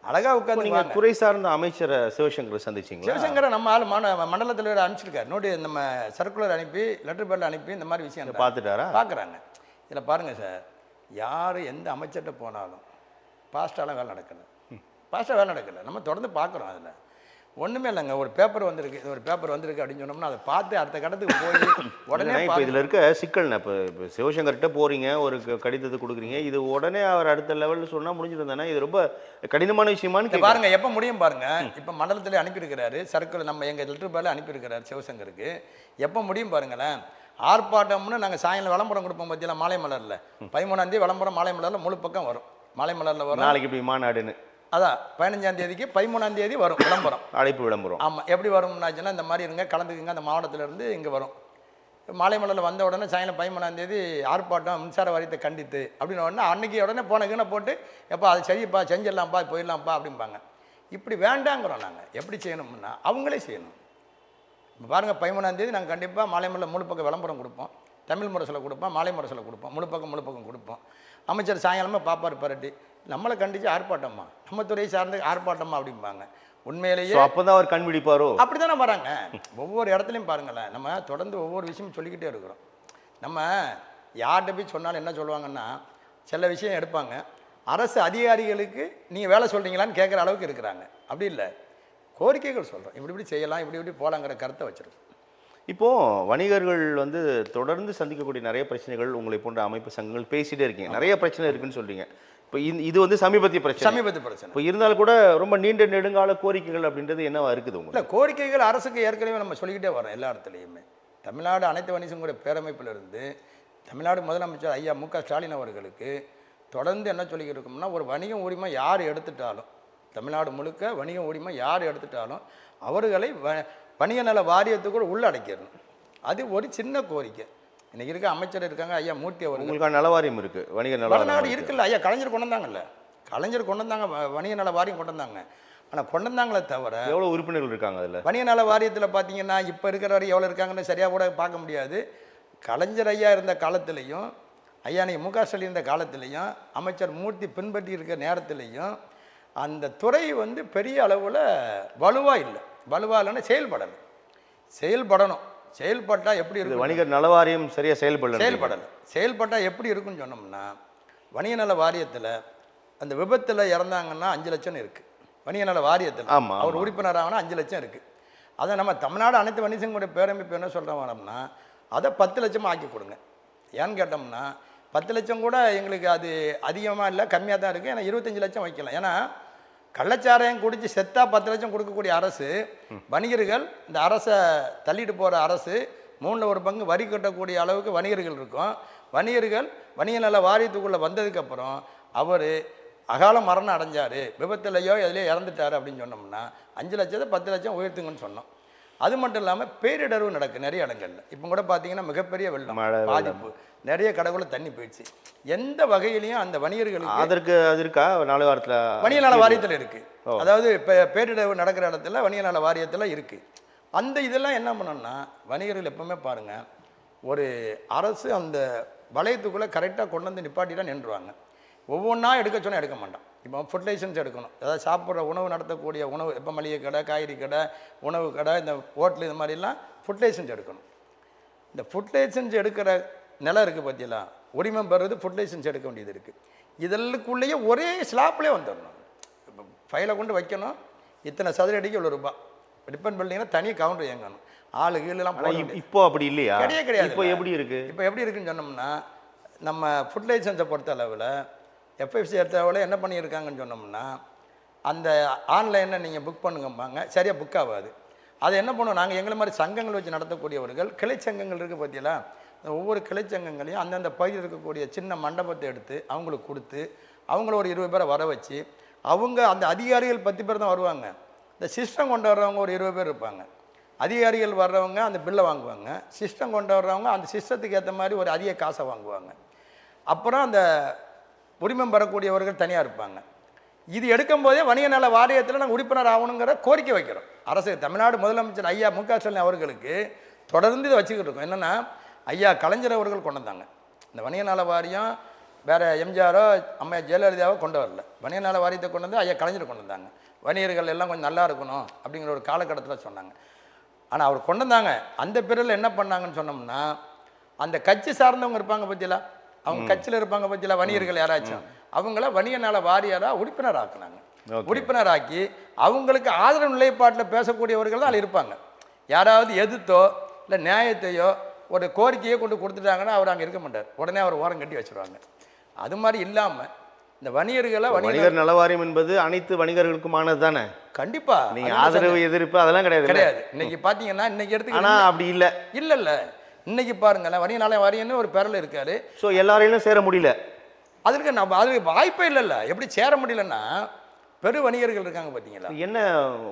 அழகாக உட்காந்து. நீங்கள் துறை சார்ந்த அமைச்சரை சிவசங்கரை சந்திச்சிங்களா? சிவசங்கரை நம்ம ஆள் மண்டல தலைவர் அனுப்பிச்சிருக்காரு. நம்ம சர்க்குலர் அனுப்பி லெட்டர் பேரில் அனுப்பி இந்த மாதிரி விஷயம் பார்த்துட்டாரா பார்க்குறாங்க. இதில் பாருங்கள் சார், யார் எந்த அமைச்சர்கிட்ட போனாலும் பாஸ்டாலாம் வேலை நடக்கலை, பாஸ்டாக வேலை நடக்கலை. நம்ம தொடர்ந்து பார்க்குறோம். அதில் ஒன்றுமே இல்லைங்க, ஒரு பேப்பர் வந்திருக்கு, இது ஒரு பேப்பர் வந்திருக்கு அப்படின்னு சொன்னோம்னா அதை பார்த்து அடுத்த கட்டத்துக்கு போய் உடனே இப்போ இதில் இருக்க சிக்கல்னா, இப்போ சிவசங்கர்கிட்ட போகிறீங்க, ஒரு கடிதத்தை கொடுக்குறீங்க, இது உடனே அவர் அடுத்த லெவலில் சொன்னால் முடிஞ்சிருந்தானே, இது ரொம்ப கடினமான விஷயமானு பாருங்க. எப்போ முடியும் பாருங்க. இப்போ மண்டலத்தில் அனுப்பியிருக்கிறாரு சர்க்குலர், நம்ம எங்கள் லெட்டர் பேரில் அனுப்பியிருக்கிறாரு சிவசங்கருக்கு. எப்போ முடியும் பாருங்களேன். ஆர்ப்பாட்டம்னு நாங்கள் சாயங்காலம் விளம்பரம் கொடுப்போம் பற்றியில் மாலை மலரில் 13ஆம் தேதி விளம்பரம் மாலை மலரில் முழு பக்கம் வரும். மாலை மலரில் வரும். நாளைக்கு இப்படி மாநாடுன்னு அதான் 15ஆம் தேதிக்கு 13ஆம் தேதி வரும் விளம்பரம், அழைப்பு விளம்பரம். ஆமாம். எப்படி வரும்னாச்சுன்னா இந்த மாதிரி இருங்க, கலந்துக்குங்க, அந்த மாவட்டத்திலேருந்து இங்கே வரும். மாலை மலரில் வந்த உடனே சாயங்காலம் 13ஆம் தேதி ஆர்ப்பாட்டம் மின்சார வாரியத்தை கண்டித்து அப்படின்னு உடனே அன்றைக்கி உடனே போனக்குன்னு போட்டு எப்போ அது சரிப்பா செஞ்சிடலாம்ப்பா போயிடலாம்ப்பா அப்படிம்பாங்க. இப்படி வேண்டாங்கிறோம். நாங்கள் எப்படி செய்யணும்னா அவங்களே செய்யணும். இப்போ பாருங்கள் 13ஆம் தேதி நாங்கள் கண்டிப்பாக மாலை மலரில் முழு பக்கம் விளம்பரம் கொடுப்போம், தமிழ் முரசில் கொடுப்போம், மாலை முரசில் கொடுப்போம், முழு பக்கம் கொடுப்போம். அமைச்சர் சாயங்காலமாக பாப்பார் பரட்டி நம்மளை கண்டித்து ஆர்ப்பாட்டம்மா, நம்ம துறையை சார்ந்து ஆர்ப்பாட்டம்மா அப்படிம்பாங்க. உண்மையிலேயே அப்போ தான் அவர் கண் விழிப்பாரோ? அப்படி தானே வராங்க. ஒவ்வொரு இடத்துலையும் பாருங்களேன், நம்ம தொடர்ந்து ஒவ்வொரு விஷயமும் சொல்லிக்கிட்டே இருக்கிறோம். நம்ம யார்கிட்ட போய் சொன்னாலும் என்ன சொல்லுவாங்கன்னா, சில விஷயம் எடுப்பாங்க, அரசு அதிகாரிகளுக்கு நீங்கள் வேலை சொல்கிறீங்களான்னு கேட்குற அளவுக்கு இருக்கிறாங்க. அப்படி இல்லை, கோரிக்கைகள் சொல்கிறோம், இப்படி செய்யலாம், இப்படி போகலாங்கிற கருத்தை வச்சுருக்கோம். இப்போது வணிகர்கள் வந்து தொடர்ந்து சந்திக்கக்கூடிய நிறைய பிரச்சனைகள், உங்களை போன்ற அமைப்பு சங்கங்கள் பேசிகிட்டே இருக்கீங்க, நிறைய பிரச்சனை இருக்குன்னு சொல்கிறீங்க. இப்போ இது வந்து சமீபத்திய பிரச்சனை. இப்போ இருந்தாலும் கூட ரொம்ப நீண்ட நெடுங்கால கோரிக்கைகள் அப்படின்றது என்னவா இருக்குது உங்களுக்கு? இல்லை, கோரிக்கைகள் அரசுக்கு ஏற்கனவே நம்ம சொல்லிக்கிட்டே வரோம் எல்லா இடத்துலையுமே. தமிழ்நாடு அனைத்து வணிக சங்க பேரமைப்பிலிருந்து தமிழ்நாடு முதலமைச்சர் ஐயா மு.க. ஸ்டாலின் அவர்களுக்கு தொடர்ந்து என்ன சொல்லிக்கிட்டு இருக்கோம்னா, ஒரு வணிக உரிமை யார் எடுத்துட்டாலும், தமிழ்நாடு முழுக்க வணிக உரிமை யார் எடுத்துட்டாலும் அவர்களை வணிக நல வாரியத்துக்குள்ள உள்ளடக்கிடணும். அது ஒரு சின்ன கோரிக்கை. இன்றைக்கி இருக்க அமைச்சர் இருக்காங்க ஐயா மூர்த்தி அவர்கள். உங்களுக்கான நல வாரியம் இருக்குது, வணிக நல இருக்குல்ல ஐயா, கலைஞர் கொண்டு வந்தாங்கல்ல, கலைஞர் கொண்டு வந்தாங்க, வணிக நல வாரியம் கொண்டு வந்தாங்க. ஆனால் கொண்டு வந்தாங்களே தவிர எவ்வளோ உறுப்பினர்கள் இருக்காங்க அதில்? வணிக நல வாரியத்தில் பார்த்தீங்கன்னா இப்போ இருக்கிற வரை எவ்வளோ இருக்காங்கன்னு சரியாக கூட பார்க்க முடியாது. கலைஞர் ஐயா இருந்த காலத்திலையும், ஐயா நீங்கள் மு.க. ஸ்டாலின் இருந்த காலத்திலையும், அமைச்சர் மூர்த்தி பின்பற்றி இருக்கிற நேரத்திலையும் அந்த துறை வந்து பெரிய அளவில் வலுவாக இல்லை. வலுவாக இல்லைன்னா செயல்படணும். செயல்பட்டால் எப்படி இருக்குது? வணிகர் நல வாரியம் சரியாக செயல்பட்டால் எப்படி இருக்குன்னு சொன்னோம்னா, வணிக நல வாரியத்தில் அந்த விபத்தில் இறந்தாங்கன்னா 5 லட்சம் இருக்குது. வணிக நல வாரியத்தில் அவர் உறுப்பினர் ஆகனா 5 லட்சம் இருக்குது. அதை நம்ம தமிழ்நாடு அனைத்து வணிக சங்கங்களுடைய பேரமைப்பு என்ன சொல்கிறோம்னா அதை 10 லட்சமாக ஆக்கி கொடுங்க. ஏன்னு கேட்டோம்னா 10 லட்சம் கூட எங்களுக்கு அது அதிகமாக இல்லை, கம்மியாக தான் இருக்குது. ஏன்னா 25 லட்சம் வைக்கலாம். ஏன்னா கள்ளச்சாராயம் குடித்து செத்தா 10 லட்சம் கொடுக்கக்கூடிய அரசு, வணிகர்கள் இந்த அரசை தள்ளிட்டு போகிற அரசு 3/1 வரி கட்டக்கூடிய அளவுக்கு வணிகர்கள் இருக்கும். வணிகர்கள் வணிக நல வாரியத்துக்குள்ளே வந்ததுக்கப்புறம் அவர் அகால மரணம் அடைஞ்சார், விபத்துலையோ எதுலையோ இறந்துட்டார் அப்படின்னு சொன்னோம்னா 5 லட்சத்தை 10 லட்சம் உயர்த்துங்கன்னு சொன்னோம். அது மட்டும் இல்லாமல் பேரிடர்வு நடக்குது நிறைய இடங்கள்ல. இப்போ கூட பார்த்தீங்கன்னா மிகப்பெரிய வெள்ளம் பாதிப்பு, நிறைய கடைக்குள்ள தண்ணி போயிடுச்சு. எந்த வகையிலையும் அந்த வணிகர்களுக்கு அதற்கு அது இருக்கா 4 வாரத்தில் வணிக நல வாரியத்தில் இருக்குது. அதாவது இப்போ பேரிடர்வு நடக்கிற இடத்துல வணிக நல வாரியத்தில் இருக்குது. அந்த இதெல்லாம் என்ன பண்ணோம்னா வணிகர்கள் எப்பவுமே பாருங்கள், ஒரு அரசு அந்த வளையத்துக்குள்ளே கரெக்டாக கொண்டு வந்து நிப்பாட்டிதான் நின்றுவாங்க. ஒவ்வொன்றா எடுக்க சொன்னால் எடுக்க மாட்டான். இப்போ ஃபுட் லைசன்ஸ் எடுக்கணும், அதாவது சாப்பிட்ற உணவு நடத்தக்கூடிய உணவு, இப்போ மளிகை கடை, காய்கறி கடை, உணவு கடை, இந்த ஹோட்டல், இது மாதிரிலாம் ஃபுட் லைசன்ஸ் எடுக்கணும். இந்த ஃபுட் லைசன்ஸ் எடுக்கிற நிலம் இருக்குது பார்த்தீங்களா, உரிமம் பெறுறது ஃபுட் லைசன்ஸ் எடுக்க வேண்டியது இருக்குது. இதெல்லாக்குள்ளேயே ஒரே ஸ்லாப்லேயே வந்துடணும். இப்போ ஃபைலை கொண்டு வைக்கணும், இத்தனை சதுர அடிக்கு இவ்வளோ ரூபாய் டிபெண்ட் பண்ணிங்கன்னா தனி கவுண்டர் இயங்கணும். ஆளு கீழெல்லாம் இப்போ அப்படி இல்லையா? கிடையாது. இப்போ எப்படி இருக்குது? இப்போ எப்படி இருக்குன்னு சொன்னோம்னா, நம்ம ஃபுட் லைசன்ஸை பொறுத்த அளவில் எஃப்எஃப்சி எடுத்தளவில் என்ன பண்ணியிருக்காங்கன்னு சொன்னோம்னா, அந்த ஆன்லைனில் நீங்கள் புக் பண்ணுங்கம்பாங்க, சரியாக புக் ஆகாது. அதை என்ன பண்ணுவோம், நாங்கள் எங்களை மாதிரி சங்கங்கள் வச்சு நடத்தக்கூடியவர்கள், கிளை சங்கங்கள் இருக்குது பார்த்தீங்களா, ஒவ்வொரு கிளை சங்கங்களையும் அந்தந்த பகுதியில் இருக்கக்கூடிய சின்ன மண்டபத்தை எடுத்து அவங்களுக்கு கொடுத்து, அவங்கள ஒரு 20 பேரை வர வச்சு, அவங்க அந்த அதிகாரிகள் 10 பேர் தான் வருவாங்க. இந்த சிஸ்டம் கொண்டு வர்றவங்க ஒரு 20 பேர் இருப்பாங்க. அதிகாரிகள் வர்றவங்க அந்த பில்லை வாங்குவாங்க, சிஸ்டம் கொண்டு வர்றவங்க அந்த சிஸ்டத்துக்கு ஏற்ற மாதிரி ஒரு அதிக காசை வாங்குவாங்க. அப்புறம் அந்த உரிமம் பெறக்கூடியவர்கள் தனியாக இருப்பாங்க. இது எடுக்கும் போதே வணிக நல வாரியத்தில் நாங்கள் உறுப்பினர் ஆகணுங்கிற கோரிக்கை வைக்கிறோம் அரசு. தமிழ்நாடு முதலமைச்சர் ஐயா மு.க. ஸ்டாலின் அவர்களுக்கு தொடர்ந்து இதை வச்சுக்கிட்டு இருக்கோம். என்னென்னா, ஐயா கலைஞர் அவர்கள் கொண்டு வந்தாங்க இந்த வணிக நல வாரியம். வேறு எம்ஜிஆரோ அம்மா ஜெயலலிதாவோ கொண்டு வரல, வணிக நல வாரியத்தை கொண்டு வந்து ஐயா கலைஞர் கொண்டு வந்தாங்க. வணிகர்கள் எல்லாம் கொஞ்சம் நல்லா இருக்கணும் அப்படிங்கிற ஒரு காலகட்டத்தில் சொன்னாங்க. ஆனால் அவர் கொண்டு வந்தாங்க. அந்த பிறகு என்ன பண்ணாங்கன்னு சொன்னோம்னா, அந்த கட்சி சார்ந்தவங்க இருப்பாங்க பற்றியில, அவங்க கட்சியில் இருப்பாங்க பற்றியில, வணிகர்கள் யாராச்சும், அவங்கள வணிக நல வாரியாராக உறுப்பினர் ஆக்குனாங்க. உறுப்பினராக்கி அவங்களுக்கு ஆதரவு நிலைப்பாட்டில் பேசக்கூடியவர்கள் தான் அதில் இருப்பாங்க. யாராவது எதிர்த்தோ இல்லை நியாயத்தையோ ஒரு கோரிக்கையை கொண்டு கொடுத்துட்டாங்கன்னா அவர் அங்கே இருக்க மாட்டார், உடனே அவர் ஓரம் கட்டி வச்சுருவாங்க. அது மாதிரி இல்லாமல் இந்த வணிகர்களை வணிகர் நல வாரியம் என்பது அனைத்து வணிகர்களுக்குமானது தானே? கண்டிப்பா. நீங்க ஆதரவு எதிர்ப்பு அதெல்லாம் கிடையாது. இன்னைக்கு பாத்தீங்கன்னா இன்னைக்கு ஆனா அப்படி இல்ல இன்னைக்கு பாருங்களேன், வணிக நல வாரியம்னு ஒரு பேரில் இருக்காரு. ஸோ எல்லாரையும் சேர முடியல. அதுக்கு வாய்ப்பே இல்லைல்ல. எப்படி சேர முடியலன்னா, பெரு வணிகர்கள் இருக்காங்க பார்த்தீங்களா, என்ன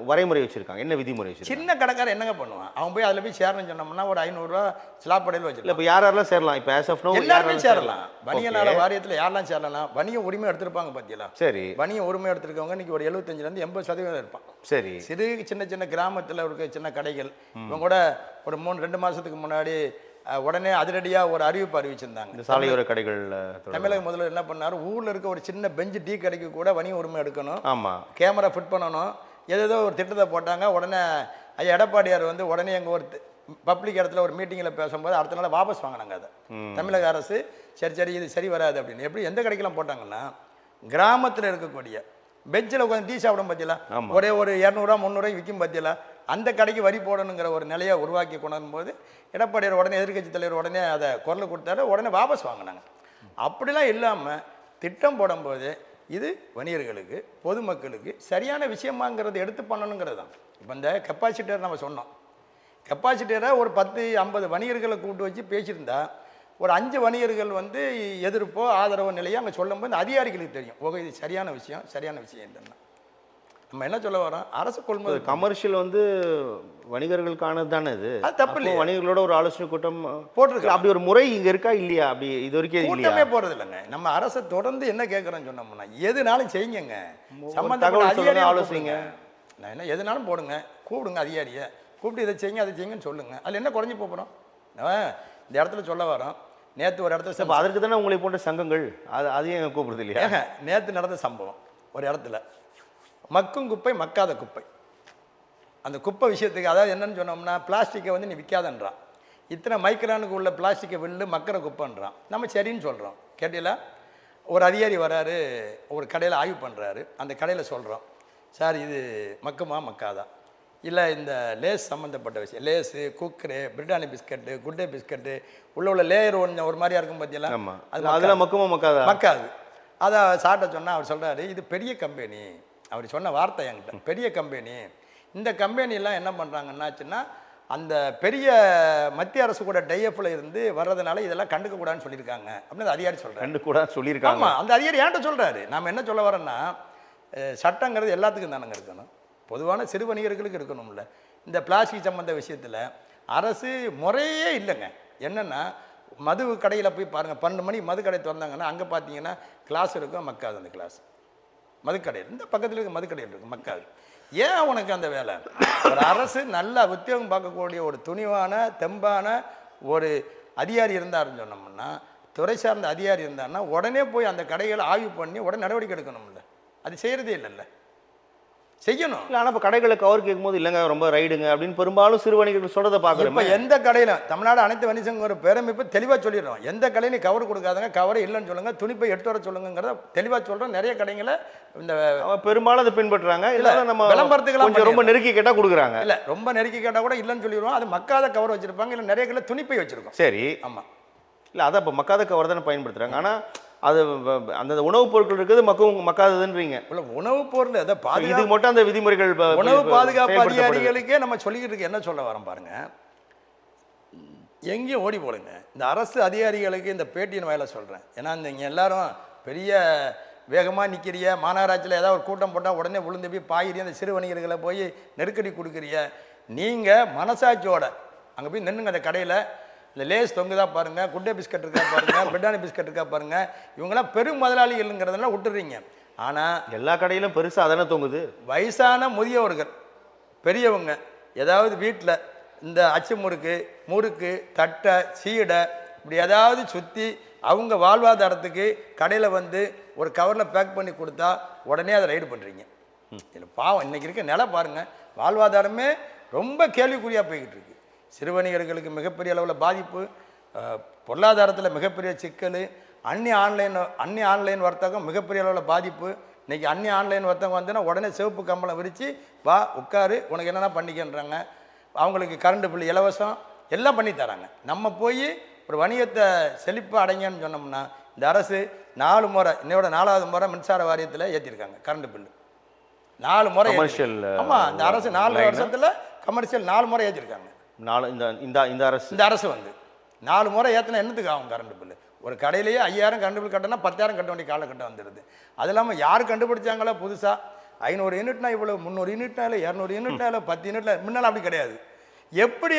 வரைமுறை வச்சிருக்காங்க, என்ன விதிமுறை வச்சிருக்காங்க? சின்ன கடைக்காரன் என்னங்க பண்ணுவான், அவன் போய் அதில் போய் சேரணும்னு சொன்னோம்னா ஒரு 500 ரூபா ஸ்லாப் படையில் வச்சிருக்கல. இப்போ யாரெல்லாம் சேரலாம்? இப்போ ஆஸ் ஆஃப் நோ எல்லாருமே சேரலாம். வணிக நல வாரியத்தில் யாரெல்லாம் சேரலாம்? வணிக உரிமை எடுத்திருப்பாங்க பார்த்தீங்களா. சரி, வணிக உரிமை எடுத்திருக்கவங்க இன்னைக்கு ஒரு 75% 80% இருப்பான். சரி, சிறு சின்ன கிராமத்தில் இருக்க சின்ன கடைகள். இவங்க கூட ஒரு 2 மாதத்துக்கு முன்னாடி உடனே அதிரடியாக ஒரு அறிவிப்பு அறிவிச்சிருந்தாங்க. இந்த சாலையோர கடைகள் தமிழக முதல்வர் என்ன பண்ணார், ஊரில் இருக்க ஒரு சின்ன பெஞ்சு டீ கடைக்கு கூட வணிக உரிமை எடுக்கணும், ஆமாம், கேமரா ஃபிட் பண்ணணும், ஏதோ ஒரு திட்டத்தை போட்டாங்க. உடனே ஐயா எடப்பாடியார் வந்து உடனே எங்கள் ஒரு பப்ளிக் இடத்துல ஒரு மீட்டிங்கில் பேசும்போது அடுத்த நாள் வாபஸ் வாங்கினாங்க. அதை தமிழக அரசு சரி இது சரி வராது அப்படின்னு. எப்படி எந்த கடைக்கெல்லாம் போட்டாங்கன்னா, கிராமத்தில் இருக்கக்கூடிய பெஞ்சில் உட்காந்து டீ சாப்பிடும் பார்த்தீங்களா, ஒரே ஒரு 200 300 விற்கும் பார்த்தீங்களா, அந்த கடைக்கு வரி போடணுங்கிற ஒரு நிலையை உருவாக்கி கொண்டு போது எடப்பாடியார் உடனே எதிர்கட்சி தலைவர் உடனே அதை குரல் கொடுத்தாரு, உடனே வாபஸ் வாங்கினாங்க. அப்படிலாம் இல்லாமல் திட்டம் போடும்போது இது வணிகர்களுக்கு பொதுமக்களுக்கு சரியான விஷயமாங்கிறத எடுத்து பண்ணணுங்கிறது தான். இப்போ இந்த கெப்பாசிட்டர் நம்ம சொன்னோம், கெப்பாசிட்டரை ஒரு 10-50 வணிகர்களை கூப்பிட்டு வச்சு பேசியிருந்தா ஒரு 5 வணிகர்கள் வந்து எதிர்ப்போ ஆதரவோ நிலையோ அங்கே சொல்லும்போது அதிகாரிகளுக்கு தெரியும், ஓகே இது சரியான விஷயம் இல்லைன்னா. நம்ம என்ன சொல்ல வரோம், அரசு கொள்முதல் கமர்ஷியல் வந்து வணிகர்களுக்கானது தானே, இது தப்பு இல்லை. வணிகர்களோட ஒரு ஆலோசனை கூட்டம் போட்டிருக்கு. அப்படி ஒரு முறை இங்கே இருக்கா இல்லையா? அப்படி இது வரைக்கும் கூட்டமே போறது இல்லைங்க. நம்ம அரசை தொடர்ந்து என்ன கேட்குறோன்னு சொன்னோம்னா, எதுனாலும் செய்யுங்க, சம்பந்தப்பட்ட அதிகாரி ஆலோசனைங்க. நான் என்ன எதுனாலும் போடுங்க, கூப்பிடுங்க அதிகாரியை, கூப்பிட்டு இதை செய்யுங்க அதை செய்யுங்கன்னு சொல்லுங்க. அதில் என்ன குறைஞ்சி போகிறோம்? இந்த இடத்துல சொல்ல வரோம், நேற்று ஒரு இடத்துல அதற்கு தானே உங்களை போன்ற சங்கங்கள் அதையும் கூப்பிடுறது இல்லையா? நேற்று நடந்த சம்பவம், ஒரு இடத்துல மக்கும் குப்பை மக்காத குப்பை, அந்த குப்பை விஷயத்துக்கு அதாவது என்னன்னு சொன்னோம்னா, பிளாஸ்டிக்கை வந்து நீ விற்காதன்றான், இத்தனை மைக்ரானுக்கு உள்ள பிளாஸ்டிக்கை வில்லு மக்கிற குப்பைன்றான். நம்ம சரின்னு சொல்கிறோம். கேட்டீங்களா, ஒரு அதிகாரி வராரு, ஒரு கடையில் ஆய்வு பண்ணுறாரு, அந்த கடையில் சொல்கிறோம், சார் இது மக்குமா மக்காதா, இல்லை இந்த லேஸ் சம்மந்தப்பட்ட விஷயம், Lay's, cooker, Britannia biscuit, Good Day biscuit உள்ள லேயர் ஒன்று ஒரு மாதிரியா இருக்கும் பார்த்தீங்களா, ஆமாம், அது அதில் மக்குமா மக்காதா? மக்காது. அதை சார்ட்ட சொன்னால் அவர் சொல்கிறாரு, இது பெரிய கம்பெனி. அவர் சொன்ன வார்த்தை என்கிட்ட, பெரிய கம்பெனி. இந்த கம்பெனிலாம் என்ன பண்ணுறாங்கன்னாச்சுன்னா, அந்த பெரிய மத்திய அரசு கூட டைஎஃப்ல இருந்து வர்றதுனால இதெல்லாம் கண்டுக்கக்கூடாதுன்னு சொல்லியிருக்காங்க அப்படின்னு அதிகாரி சொல்கிறார். கண்டுக்கூடாதுன்னு சொல்லியிருக்காங்க. ஆமாம், அந்த அதிகாரி ஏன்ட்ட சொல்கிறாரு. நாம் என்ன சொல்ல வரோன்னா, சட்டங்கிறது எல்லாத்துக்கும் தானங்க இருக்கணும், பொதுவான சிறு வணிகர்களுக்கு இருக்கணும்ல. இந்த பிளாஸ்டிக் சம்மந்த விஷயத்தில் அரசு முறையே இல்லைங்க. என்னென்னா, மது கடையில் போய் பாருங்கள், 12 மணி மது கடை திறந்தாங்கன்னா அங்கே பார்த்தீங்கன்னா கிளாஸ் இருக்கும், மக்காது. அந்த கிளாஸ் மதுக்கடையில் இந்த பக்கத்தில் இருக்க மதுக்கடையில் இருக்கும், மக்காது. ஏன் உனக்கு அந்த வேலை? ஒரு அரசு நல்ல உத்தியோகம் பார்க்கக்கூடிய ஒரு துணிவான தெம்பான ஒரு அதிகாரி இருந்தாருன்னு சொன்னோம்னா, துறை சார்ந்த அதிகாரி இருந்தாருன்னா உடனே போய் அந்த கடைகளை ஆய்வு பண்ணி உடனே நடவடிக்கை எடுக்கணும்ல. அது செய்கிறதே இல்லைல்ல, செய்யணும். இல்லை, ஆனால் இப்போ கடைகளை கவர் கேட்கும்போது இல்லைங்க ரொம்ப ரைடுங்க அப்படின்னு பெரும்பாலும் சிறு வணிகர்கள் சொல்கிறத பார்க்குறோம். இப்போ எந்த கடையில் தமிழ்நாடு அனைத்து வணிக சங்கம் ஒரு பேரமைப்பு தெளிவாக சொல்லிடுறோம், எந்த கடையிலையும் கவர் கொடுக்காதங்க, கவரை இல்லைன்னு சொல்லுங்கள், துணிப்பை எடுத்து வர சொல்லுங்கிறத தெளிவாக சொல்கிறோம். நிறைய கடைகளை இந்த பெரும்பாலும் அதை பின்பற்றுறாங்க. இல்லை நம்ம விளம்பரத்துக்கெல்லாம் கொஞ்சம் ரொம்ப நெருக்கி கேட்டால் கொடுக்குறாங்க. இல்லை, ரொம்ப நெருக்கி கேட்டால் கூட இல்லைன்னு சொல்லிடுவோம். அது மக்காத கவர் வச்சுருப்பாங்க, இல்லை நிறைய கடையில் துணிப்பை வச்சுருக்கோம். சரி, ஆமாம். இல்லை, அதை இப்போ மக்காத கவர் தானே பயன்படுத்துகிறாங்க. ஆனால் அது அந்த உணவுப் பொருட்கள் இருக்குது மக்காததுன்றீங்க. இல்லை, உணவுப் பொருள் அதை இது மட்டும் அந்த விதிமுறைகள் உணவு பாதுகாப்பு அதிகாரிகளுக்கே நம்ம சொல்லிக்கிட்டு இருக்க என்ன சொல்ல வரோம் பாருங்க. எங்கேயும் ஓடி போடுங்க. இந்த அரசு அதிகாரிகளுக்கு இந்த பேட்டியின் வாயில சொல்கிறேன். ஏன்னா இங்கே எல்லாரும் பெரிய வேகமாக நிற்கிறிய, மாநகராட்சியில் ஏதாவது ஒரு கூட்டம் போட்டால் உடனே விழுந்து போய் பாயிரி அந்த சிறு வணிகர்களை போய் நெருக்கடி கொடுக்குறிய. நீங்கள் மனசாட்சியோட அங்கே போய் நின்றுங்க. அந்த கடையில் இந்த லேஸ் தொங்குதா பாருங்கள், குட்டே பிஸ்கட் இருக்கா பாருங்கள், பிரிட்டானி பிஸ்கட் இருக்கா பாருங்கள். இவங்களாம் பெரும் முதலாளிகள்ங்கிறதெல்லாம் விட்டுறீங்க. ஆனால் எல்லா கடையிலும் பெருசாக அதெல்லாம் தொங்குது. வயசான முதியவர்கள், பெரியவங்க ஏதாவது வீட்டில் இந்த அச்சு முறுக்கு, தட்டை, சீடை இப்படி ஏதாவது சுற்றி அவங்க வாழ்வாதாரத்துக்கு கடையில் வந்து ஒரு கவரில் பேக் பண்ணி கொடுத்தா உடனே அதை ரைடு பண்ணுறீங்க. இல்லை பாவம், இன்றைக்கி இருக்க நிலை பாருங்கள், வாழ்வாதாரமே ரொம்ப கேள்விக்குறியாக போய்கிட்டு இருக்கு. சிறு வணிகர்களுக்கு மிகப்பெரிய அளவில் பாதிப்பு, பொருளாதாரத்தில் மிகப்பெரிய சிக்கல், அந்நிய ஆன்லைன் வர்த்தகம் மிகப்பெரிய அளவில் பாதிப்பு. இன்றைக்கி அந்நிய ஆன்லைன் வர்த்தகம் வந்துன்னா உடனே சிவப்பு கம்பளம் விரித்து வா உட்காரு உனக்கு என்னென்னா பண்ணிக்கன்றாங்க. அவங்களுக்கு கரண்ட் பில் இலவசம் எல்லாம் பண்ணி தராங்க. நம்ம போய் ஒரு வணிகத்தை செழிப்பு அடைங்கன்னு சொன்னோம்னா இந்த அரசு 4 முறை, இன்னையோட 4வது முறை மின்சார வாரியத்தில் ஏற்றிருக்காங்க கரண்ட் பில்லு. 4 முறை. ஆமாம், இந்த அரசு 4 வருஷத்தில் கமர்ஷியல் 4 முறை ஏற்றிருக்காங்க. இந்த அரசு வந்து 4 முறை ஏற்றினா என்னத்துக்கு ஆகும் கரண்ட் பில்லு? ஒரு கடையிலேயே 5000 கரண்ட் பில் கட்டினா 10,000 கட்ட வேண்டிய காலகட்டம் வந்துடுது. அது இல்லாமல் யார் கண்டுபிடிச்சாங்களோ புதுசாக 500 யூனிட்னா இவ்வளோ, 300 யூனிட்னா இல்லை, 200 யூனிட்னா இல்லை, 10 யூனிட்ல முன்னால் அப்படி கிடையாது. எப்படி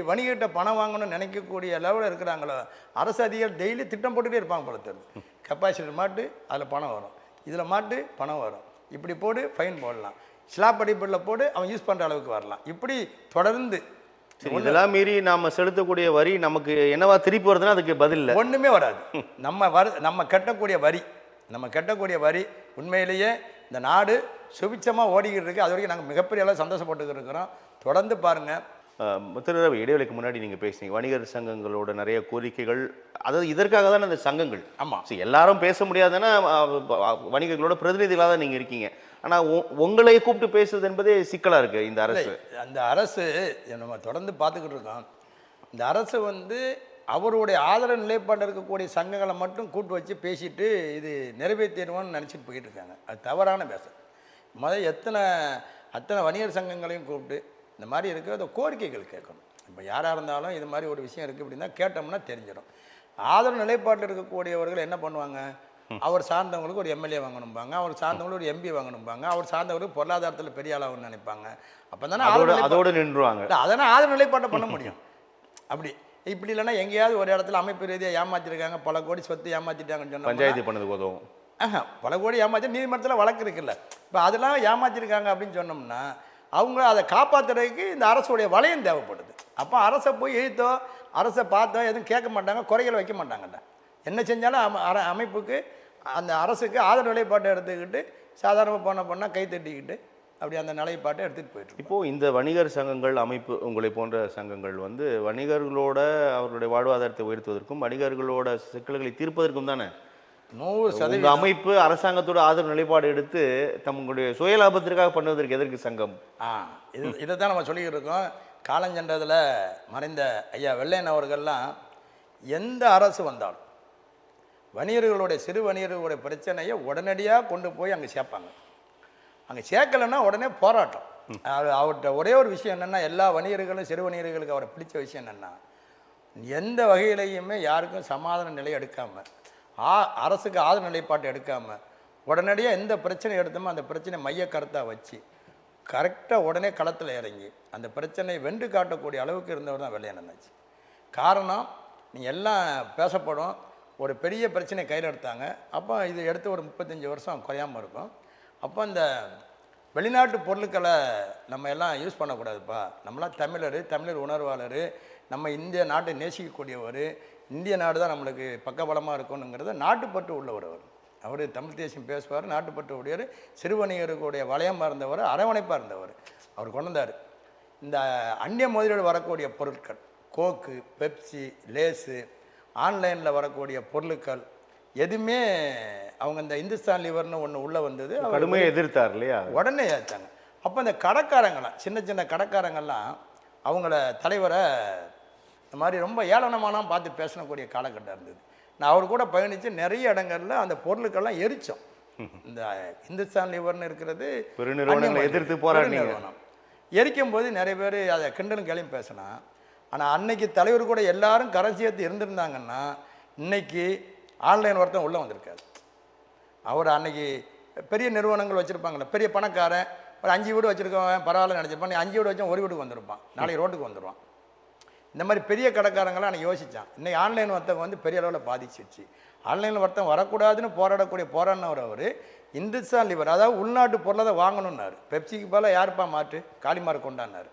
வணிகர்கிட்ட பணம் வாங்கணும்னு நினைக்கக்கூடிய லெவலில் இருக்கிறாங்களோ அரசு அதிகாரி டெய்லி திட்டம் போட்டுகிட்டே இருப்பாங்க போல தெரியுது. கெப்பாசிட்டி மாட்டு அதில் பணம் வரும், இதில் மாட்டு பணம் வரும், இப்படி போடு ஃபைன் போடலாம், ஸ்லாப் அடிப்படையில் போடு அவன் யூஸ் பண்ணுற அளவுக்கு வரலாம். இப்படி தொடர்ந்து இதெல்லாம் மீறி நாம் செலுத்தக்கூடிய வரி நமக்கு என்னவா திருப்பி வருதுன்னா அதுக்கு பதில் இல்லை, ஒன்றுமே வராது. நம்ம கட்டக்கூடிய வரி உண்மையிலேயே இந்த நாடு சுபிச்சமாக ஓடிக்கிட்டு இருக்குது. அது வரைக்கும் நாங்கள் மிகப்பெரிய அளவு சந்தோஷப்பட்டு இருக்கிறோம். தொடர்ந்து பாருங்கள். திரு ரவி, இடைவெளிக்கு முன்னாடி நீங்கள் பேசுனீங்க வணிகர் சங்கங்களோட நிறைய கோரிக்கைகள், அதாவது இதற்காக தானே அந்த சங்கங்கள். ஆமாம், சரி, எல்லாரும் பேச முடியாதுன்னா வணிகர்களோட பிரதிநிதிகளாக தான் நீங்கள் இருக்கீங்க. ஆனால் உங்களை கூப்பிட்டு பேசுறது என்பதே சிக்கலாக இருக்குது. இந்த அரசு நம்ம தொடர்ந்து பார்த்துக்கிட்டு இருக்கோம். இந்த அரசு வந்து அவருடைய ஆதரவு நிலைப்பாடு இருக்கக்கூடிய சங்கங்களை மட்டும் கூட்டு வச்சு பேசிட்டு இது நிறைவேற்றிடுவோன்னு நினச்சிட்டு போயிட்டு இருக்காங்க. அது தவறான பேச. அத்தனை வணிகர் சங்கங்களையும் கூப்பிட்டு இந்த மாதிரி இருக்குது அதை கோரிக்கைகள் கேட்கணும். இப்போ யாராக இருந்தாலும் இது மாதிரி ஒரு விஷயம் இருக்குது அப்படின்னா கேட்டோம்னா தெரிஞ்சிடும். ஆதரவு நிலைப்பாட்டில் இருக்கக்கூடியவர்கள் என்ன பண்ணுவாங்க, அவர் சார்ந்தவங்களுக்கு ஒரு எம்எல்ஏ வாங்கணும்பாங்க, அவர் சார்ந்தவங்களுக்கு ஒரு எம்பி வாங்கணும்பாங்க, அவர் சார்ந்தவங்களுக்கு பொருளாதாரத்தில் பெரிய ஆளாகணும்னு நினைப்பாங்க. அப்போ தானே அதோடு நின்றுவாங்க. அதனால் ஆதரவு நிலைப்பாட்டை பண்ண முடியும். அப்படி இப்படி இல்லைன்னா எங்கேயாவது ஒரு இடத்துல அமைப்பு ரீதியாக ஏமாற்றிருக்காங்க, பல கோடி சொத்து ஏமாற்றிட்டாங்கன்னு சொன்னால் பஞ்சாயத்து பண்ணதுக்கு உதவும். பல கோடி ஏமாற்றி நீதிமன்றத்தில் வழக்கு இருக்குல்ல, இப்போ அதெல்லாம் ஏமாற்றிருக்காங்க அப்படின்னு சொன்னோம்னா அவங்க அதை காப்பாற்றுறதுக்கு இந்த அரசுடைய வளையம் தேவைப்படுது. அப்போ அரசை போய் எழுத்தோ அரசை பார்த்தோ எதுவும் கேட்க மாட்டாங்க, குறைகளை வைக்க மாட்டாங்கல்ல. என்ன செஞ்சாலும் அமைப்புக்கு அந்த அரசுக்கு ஆதரவு நிலைப்பாட்டை எடுத்துக்கிட்டு சாதாரணமாக போனால் கை தட்டிக்கிட்டு அப்படி அந்த நிலைப்பாட்டை எடுத்துகிட்டு போயிட்டு. இப்போது இந்த வணிகர் சங்கங்கள் அமைப்பு உங்களை போன்ற சங்கங்கள் வந்து வணிகர்களோட அவர்களுடைய வாழ்வாதாரத்தை உயர்த்துவதற்கும் வணிகர்களோட சிக்கல்களை தீர்ப்பதற்கும் தானே 100% உங்க அமைப்பு அரசாங்கத்தோட ஆதரவு நிலைப்பாடு எடுத்து தங்களுடைய சுயலாபத்திற்காக பண்ணுவதற்கு எதற்கு சங்கம்? இதை தான் நம்ம சொல்லிக்கிட்டு இருக்கோம். காலஞ்சென்றதில் மறைந்த ஐயா வெள்ளையன் அவர்கள்லாம் எந்த அரசு வந்தாலும் வணிகர்களுடைய சிறு வணிகர்களுடைய பிரச்சனையை உடனடியாக கொண்டு போய் அங்கே சேர்ப்பாங்க. அங்கே சேர்க்கலைன்னா உடனே போராட்டம். அவர்கிட்ட ஒரே ஒரு விஷயம் என்னென்னா, எல்லா வணிகர்களும் சிறு வணிகர்களுக்கு அவரை பிடிச்ச விஷயம் என்னென்னா, எந்த வகையிலையுமே யாருக்கும் சமாதான நிலை எடுக்காமல், அரசுக்கு ஆதரவு நிலைப்பாட்டை எடுக்காமல், உடனடியாக எந்த பிரச்சனை எடுத்தோமோ அந்த பிரச்சனையை மைய கருத்தாக வச்சு கரெக்டாக உடனே களத்தில் இறங்கி அந்த பிரச்சனையை வென்று காட்டக்கூடிய அளவுக்கு இருந்தவர் தான் வெள்ளையன் அண்ணாச்சி. காரணம், நீங்கள் எல்லாம் பேசப்படும், ஒரு பெரிய பிரச்சனை கையில் எடுத்தாங்க. அப்போ இது எடுத்து ஒரு 35 வருஷம் குறையாமல் இருக்கும். அப்போ இந்த வெளிநாட்டு பொருட்களை நம்ம எல்லாம் யூஸ் பண்ணக்கூடாதுப்பா, நம்மளாம் தமிழர் உணர்வாளர், நம்ம இந்திய நாட்டை நேசிக்கக்கூடியவர், இந்திய நாடு தான் நம்மளுக்கு பக்கபலமாக இருக்கணுங்கிறத நாட்டுப்பற்று உள்ளவர் அவர் தமிழ் தேசியம் பேசுவார், நாட்டுப்பற்று உடையவர், சிறுவணிகர்களுடைய வளையமாக இருந்தவர், அரவணைப்பாக இருந்தவர். அவர் கொண்டு வந்தார். இந்த அந்நிய முதலீடு வரக்கூடிய பொருட்கள், கோக்கு, பெப்சி, லேஸு, ஆன்லைனில் வரக்கூடிய பொருட்கள் எதுவுமே அவங்க இந்த இந்துஸ்தான் லிவர்னு ஒன்று உள்ளே வந்தது, கடுமையாக எதிர்த்தார் இல்லையா? உடனே ஏற்றாங்க. அப்போ இந்த கடைக்காரங்களாம், சின்ன கடைக்காரங்கள்லாம் அவங்கள தலைவரை இந்த மாதிரி ரொம்ப ஏளனமானா பார்த்து பேசக்கூடிய காலகட்டம் இருந்தது. நான் அவர் கூட பயணித்து நிறைய இடங்களில் அந்த பொருட்கள்லாம் எரித்தோம். இந்த இந்துஸ்தான் லிவர்னு இருக்கிறது பெருநிறுவனங்களை எதிர்த்து போராடினீங்க. எரிக்கும் போது நிறைய பேர் அதை கிண்டலும் கேள்வியும் பேசினா, ஆனால் அன்னைக்கு தலைவர் கூட எல்லாரும் கரன்சியத்து இருந்திருந்தாங்கன்னா இன்னைக்கு ஆன்லைன் ஒருத்தன் உள்ளே வந்திருக்காரு. அவர் அன்னைக்கு பெரிய நிறுவனங்கள் வச்சுருப்பாங்களே, பெரிய பணக்காரன் ஒரு 5 வீடு வச்சுருக்கவன் பரவாயில்ல நினச்சிருப்பான், நீ 5 வீடு வச்சா ஒரு வீட்டுக்கு வந்திருப்பான், நாளைக்கு ரோட்டுக்கு வந்துடுவான். இந்த மாதிரி பெரிய கடைக்காரங்களாம் நான் யோசித்தான். இன்றைக்கி ஆன்லைன் வர்த்தகம் வந்து பெரிய அளவில் பாதிச்சிருச்சு. ஆன்லைனில் வர்த்தகம் வரக்கூடாதுன்னு போராடினவர் அவர் இந்துஸ்தான் லிவர், அதாவது உள்நாட்டு பொருளை தான் வாங்கணுன்னாரு. பெப்சிக்கு போல யாருப்பா மாற்று, காளிமார் கொண்டாடினார்,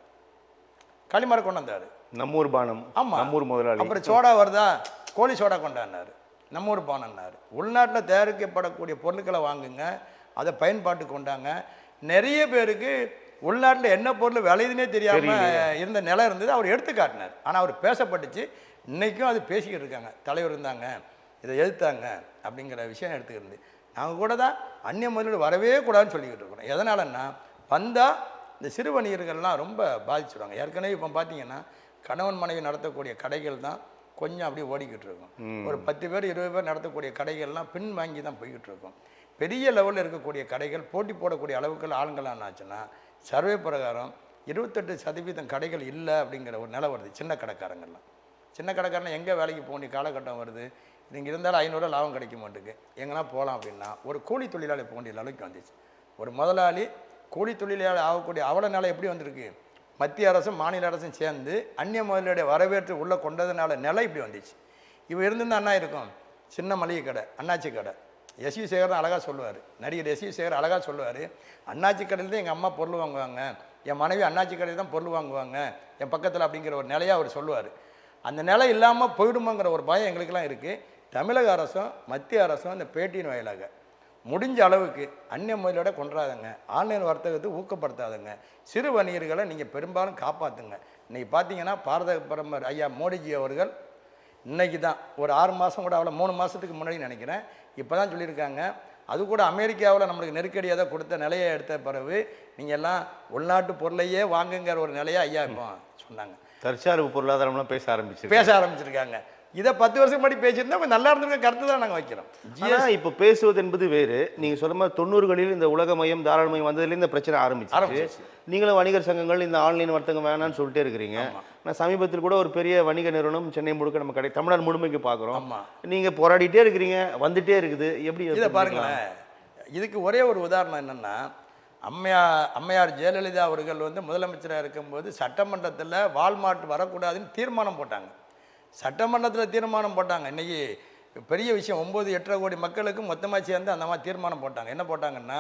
காளிமார் கொண்டாந்தார், நம்மூர் பானம். ஆமாம், நம்மூர் முதலாளி. அப்புறம் சோடா வருதா, கோழி சோடா கொண்டாடினார், நம்மூர் பானம்னார். உள்நாட்டில் தயாரிக்கப்படக்கூடிய பொருட்களை வாங்குங்க, அதை பயன்பாட்டு கொண்டாங்க. நிறைய பேருக்கு உள்நாட்டில் என்ன பொருள் விளையுதுன்னே தெரியாமல் இருந்த நிலம் இருந்தது, அவர் எடுத்து காட்டினார். ஆனால் அவர் பேசப்பட்டுச்சு, இன்றைக்கும் அது பேசிக்கிட்டு இருக்காங்க. தலைவர் இருந்தாங்க, இதை எதிர்த்தாங்க அப்படிங்கிற விஷயம் எடுத்துக்கிட்டு நாங்கள் கூட தான் அந்நிய முதலீடு வரவே கூடாதுன்னு சொல்லிக்கிட்டு இருக்கிறோம். எதனாலன்னா வந்தால் இந்த சிறு வணிகர்கள்லாம் ரொம்ப பாதிச்சுடுவாங்க. ஏற்கனவே இப்போ பார்த்தீங்கன்னா கணவன் மனைவி நடத்தக்கூடிய கடைகள் தான் கொஞ்சம் அப்படியே ஓடிக்கிட்டு இருக்கும். ஒரு 10 பேர் 20 பேர் நடத்தக்கூடிய கடைகள்லாம் பின் வாங்கி தான் போய்கிட்டு இருக்கும். பெரிய லெவலில் இருக்கக்கூடிய கடைகள் போட்டி போடக்கூடிய அளவுக்கு ஆளுங்கள் என்னாச்சுன்னா, சர்வே பிரகாரம் 28% கடைகள் இல்லை அப்படிங்கிற ஒரு நிலை வருது. சின்ன கடைக்காரங்கள்லாம், சின்ன கடைக்காரன் எங்கே வேலைக்கு போக வேண்டிய காலகட்டம் வருது. நீங்கள் இருந்தாலும் 500 லாபம் கிடைக்க மாட்டேங்குது, எங்கன்னா போகலாம் அப்படின்னா ஒரு கூலி தொழிலாளி போக வேண்டிய அளவுக்கு வந்துச்சு. ஒரு முதலாளி கூலி தொழிலாளி ஆகக்கூடிய அவ்வளோ நிலை எப்படி வந்திருக்கு, மத்திய அரசும் மாநில அரசும் சேர்ந்து அந்நிய முதலீடு வரவேற்று உள்ளே கொண்டதுனால நிலை இப்படி வந்துச்சு. இவ இருந்திருந்தால் என்ன இருக்கும், சின்ன மளிகை கடை, அண்ணாச்சி கடை. எஸ்வி சேகர் தான் அழகாக சொல்லுவார், நடிகர் எஸ்வி சேகர் அழகாக சொல்லுவார், அண்ணாச்சி கடையில் தான் எங்கள் அம்மா பொருள் வாங்குவாங்க, என் மனைவி அண்ணாச்சி கடையில் தான் பொருள் வாங்குவாங்க என் பக்கத்தில் அப்படிங்கிற ஒரு நிலையாக அவர் சொல்லுவார். அந்த நிலை இல்லாமல் போயிடுமாங்கிற ஒரு பயம் எங்களுக்கெல்லாம் இருக்குது. தமிழக அரசும் மத்திய அரசும் இந்த பேட்டியின் வாயிலாக முடிஞ்ச அளவுக்கு அந்நிய முதலீடை கொண்டாதுங்க, ஆன்லைன் வர்த்தகத்தை ஊக்கப்படுத்தாதுங்க, சிறு வணிகர்களை நீங்கள் பெரும்பாலும் காப்பாற்றுங்க. இன்றைக்கி பார்த்தீங்கன்னா பாரத பிரதமர் ஐயா மோடிஜி அவர்கள் இன்றைக்கி தான் ஒரு 6 மாதம் கூட அவ்வளோ 3 மாதத்துக்கு முன்னாடி நினைக்கிறேன், இப்போ தான் சொல்லியிருக்காங்க. அது கூட அமெரிக்காவில் நம்மளுக்கு நெருக்கடியாக தான் கொடுத்த நிலையை எடுத்த பிறகு நீங்கள் எல்லாம் உள்நாட்டு பொருளையே வாங்குங்கிற ஒரு நிலையை ஐயா இப்போ சொன்னாங்க. தற்சார்பு பொருளாதாரம்லாம் பேச ஆரம்பிச்சிருக்காங்க. இதை 10 வருஷம் முன்னாடி பேசியிருந்தா கொஞ்சம் நல்லா இருந்திருக்க கருத்து தான் நாங்கள் வைக்கிறோம். இப்போ பேசுவது என்பது வேறு. நீங்கள் சொல்ல மாதிரி 90களில் இந்த உலக மையம் தாராளமயம் வந்ததுலேருந்து இந்த பிரச்சனை ஆரம்பிச்சு நீங்களும் வணிகர் சங்கங்கள் இந்த ஆன்லைன் வர்த்தகம் வேணான்னு சொல்லிட்டே இருக்கிறீங்க. நான் சமீபத்தில் கூட ஒரு பெரிய வணிக நிறுவனம் சென்னை முழுக்க நம்ம கடை தமிழ்நாடு முழுமைக்கு பார்க்குறோம். நீங்கள் போராடிட்டே இருக்கிறீங்க, வந்துட்டே இருக்குது. எப்படி இதை பாருங்களேன். இதுக்கு ஒரே ஒரு உதாரணம் என்னென்னா, அம்மையார் ஜெயலலிதா அவர்கள் வந்து முதலமைச்சராக இருக்கும்போது சட்டமன்றத்தில் வால்மார்ட் வரக்கூடாதுன்னு தீர்மானம் போட்டாங்க. சட்டமன்றத்தில் தீர்மானம் போட்டாங்க. இன்றைக்கி பெரிய விஷயம், 9-8 கோடி மக்களுக்கு மொத்தமாக சேர்ந்து அந்த மாதிரி தீர்மானம் போட்டாங்க. என்ன போட்டாங்கன்னா,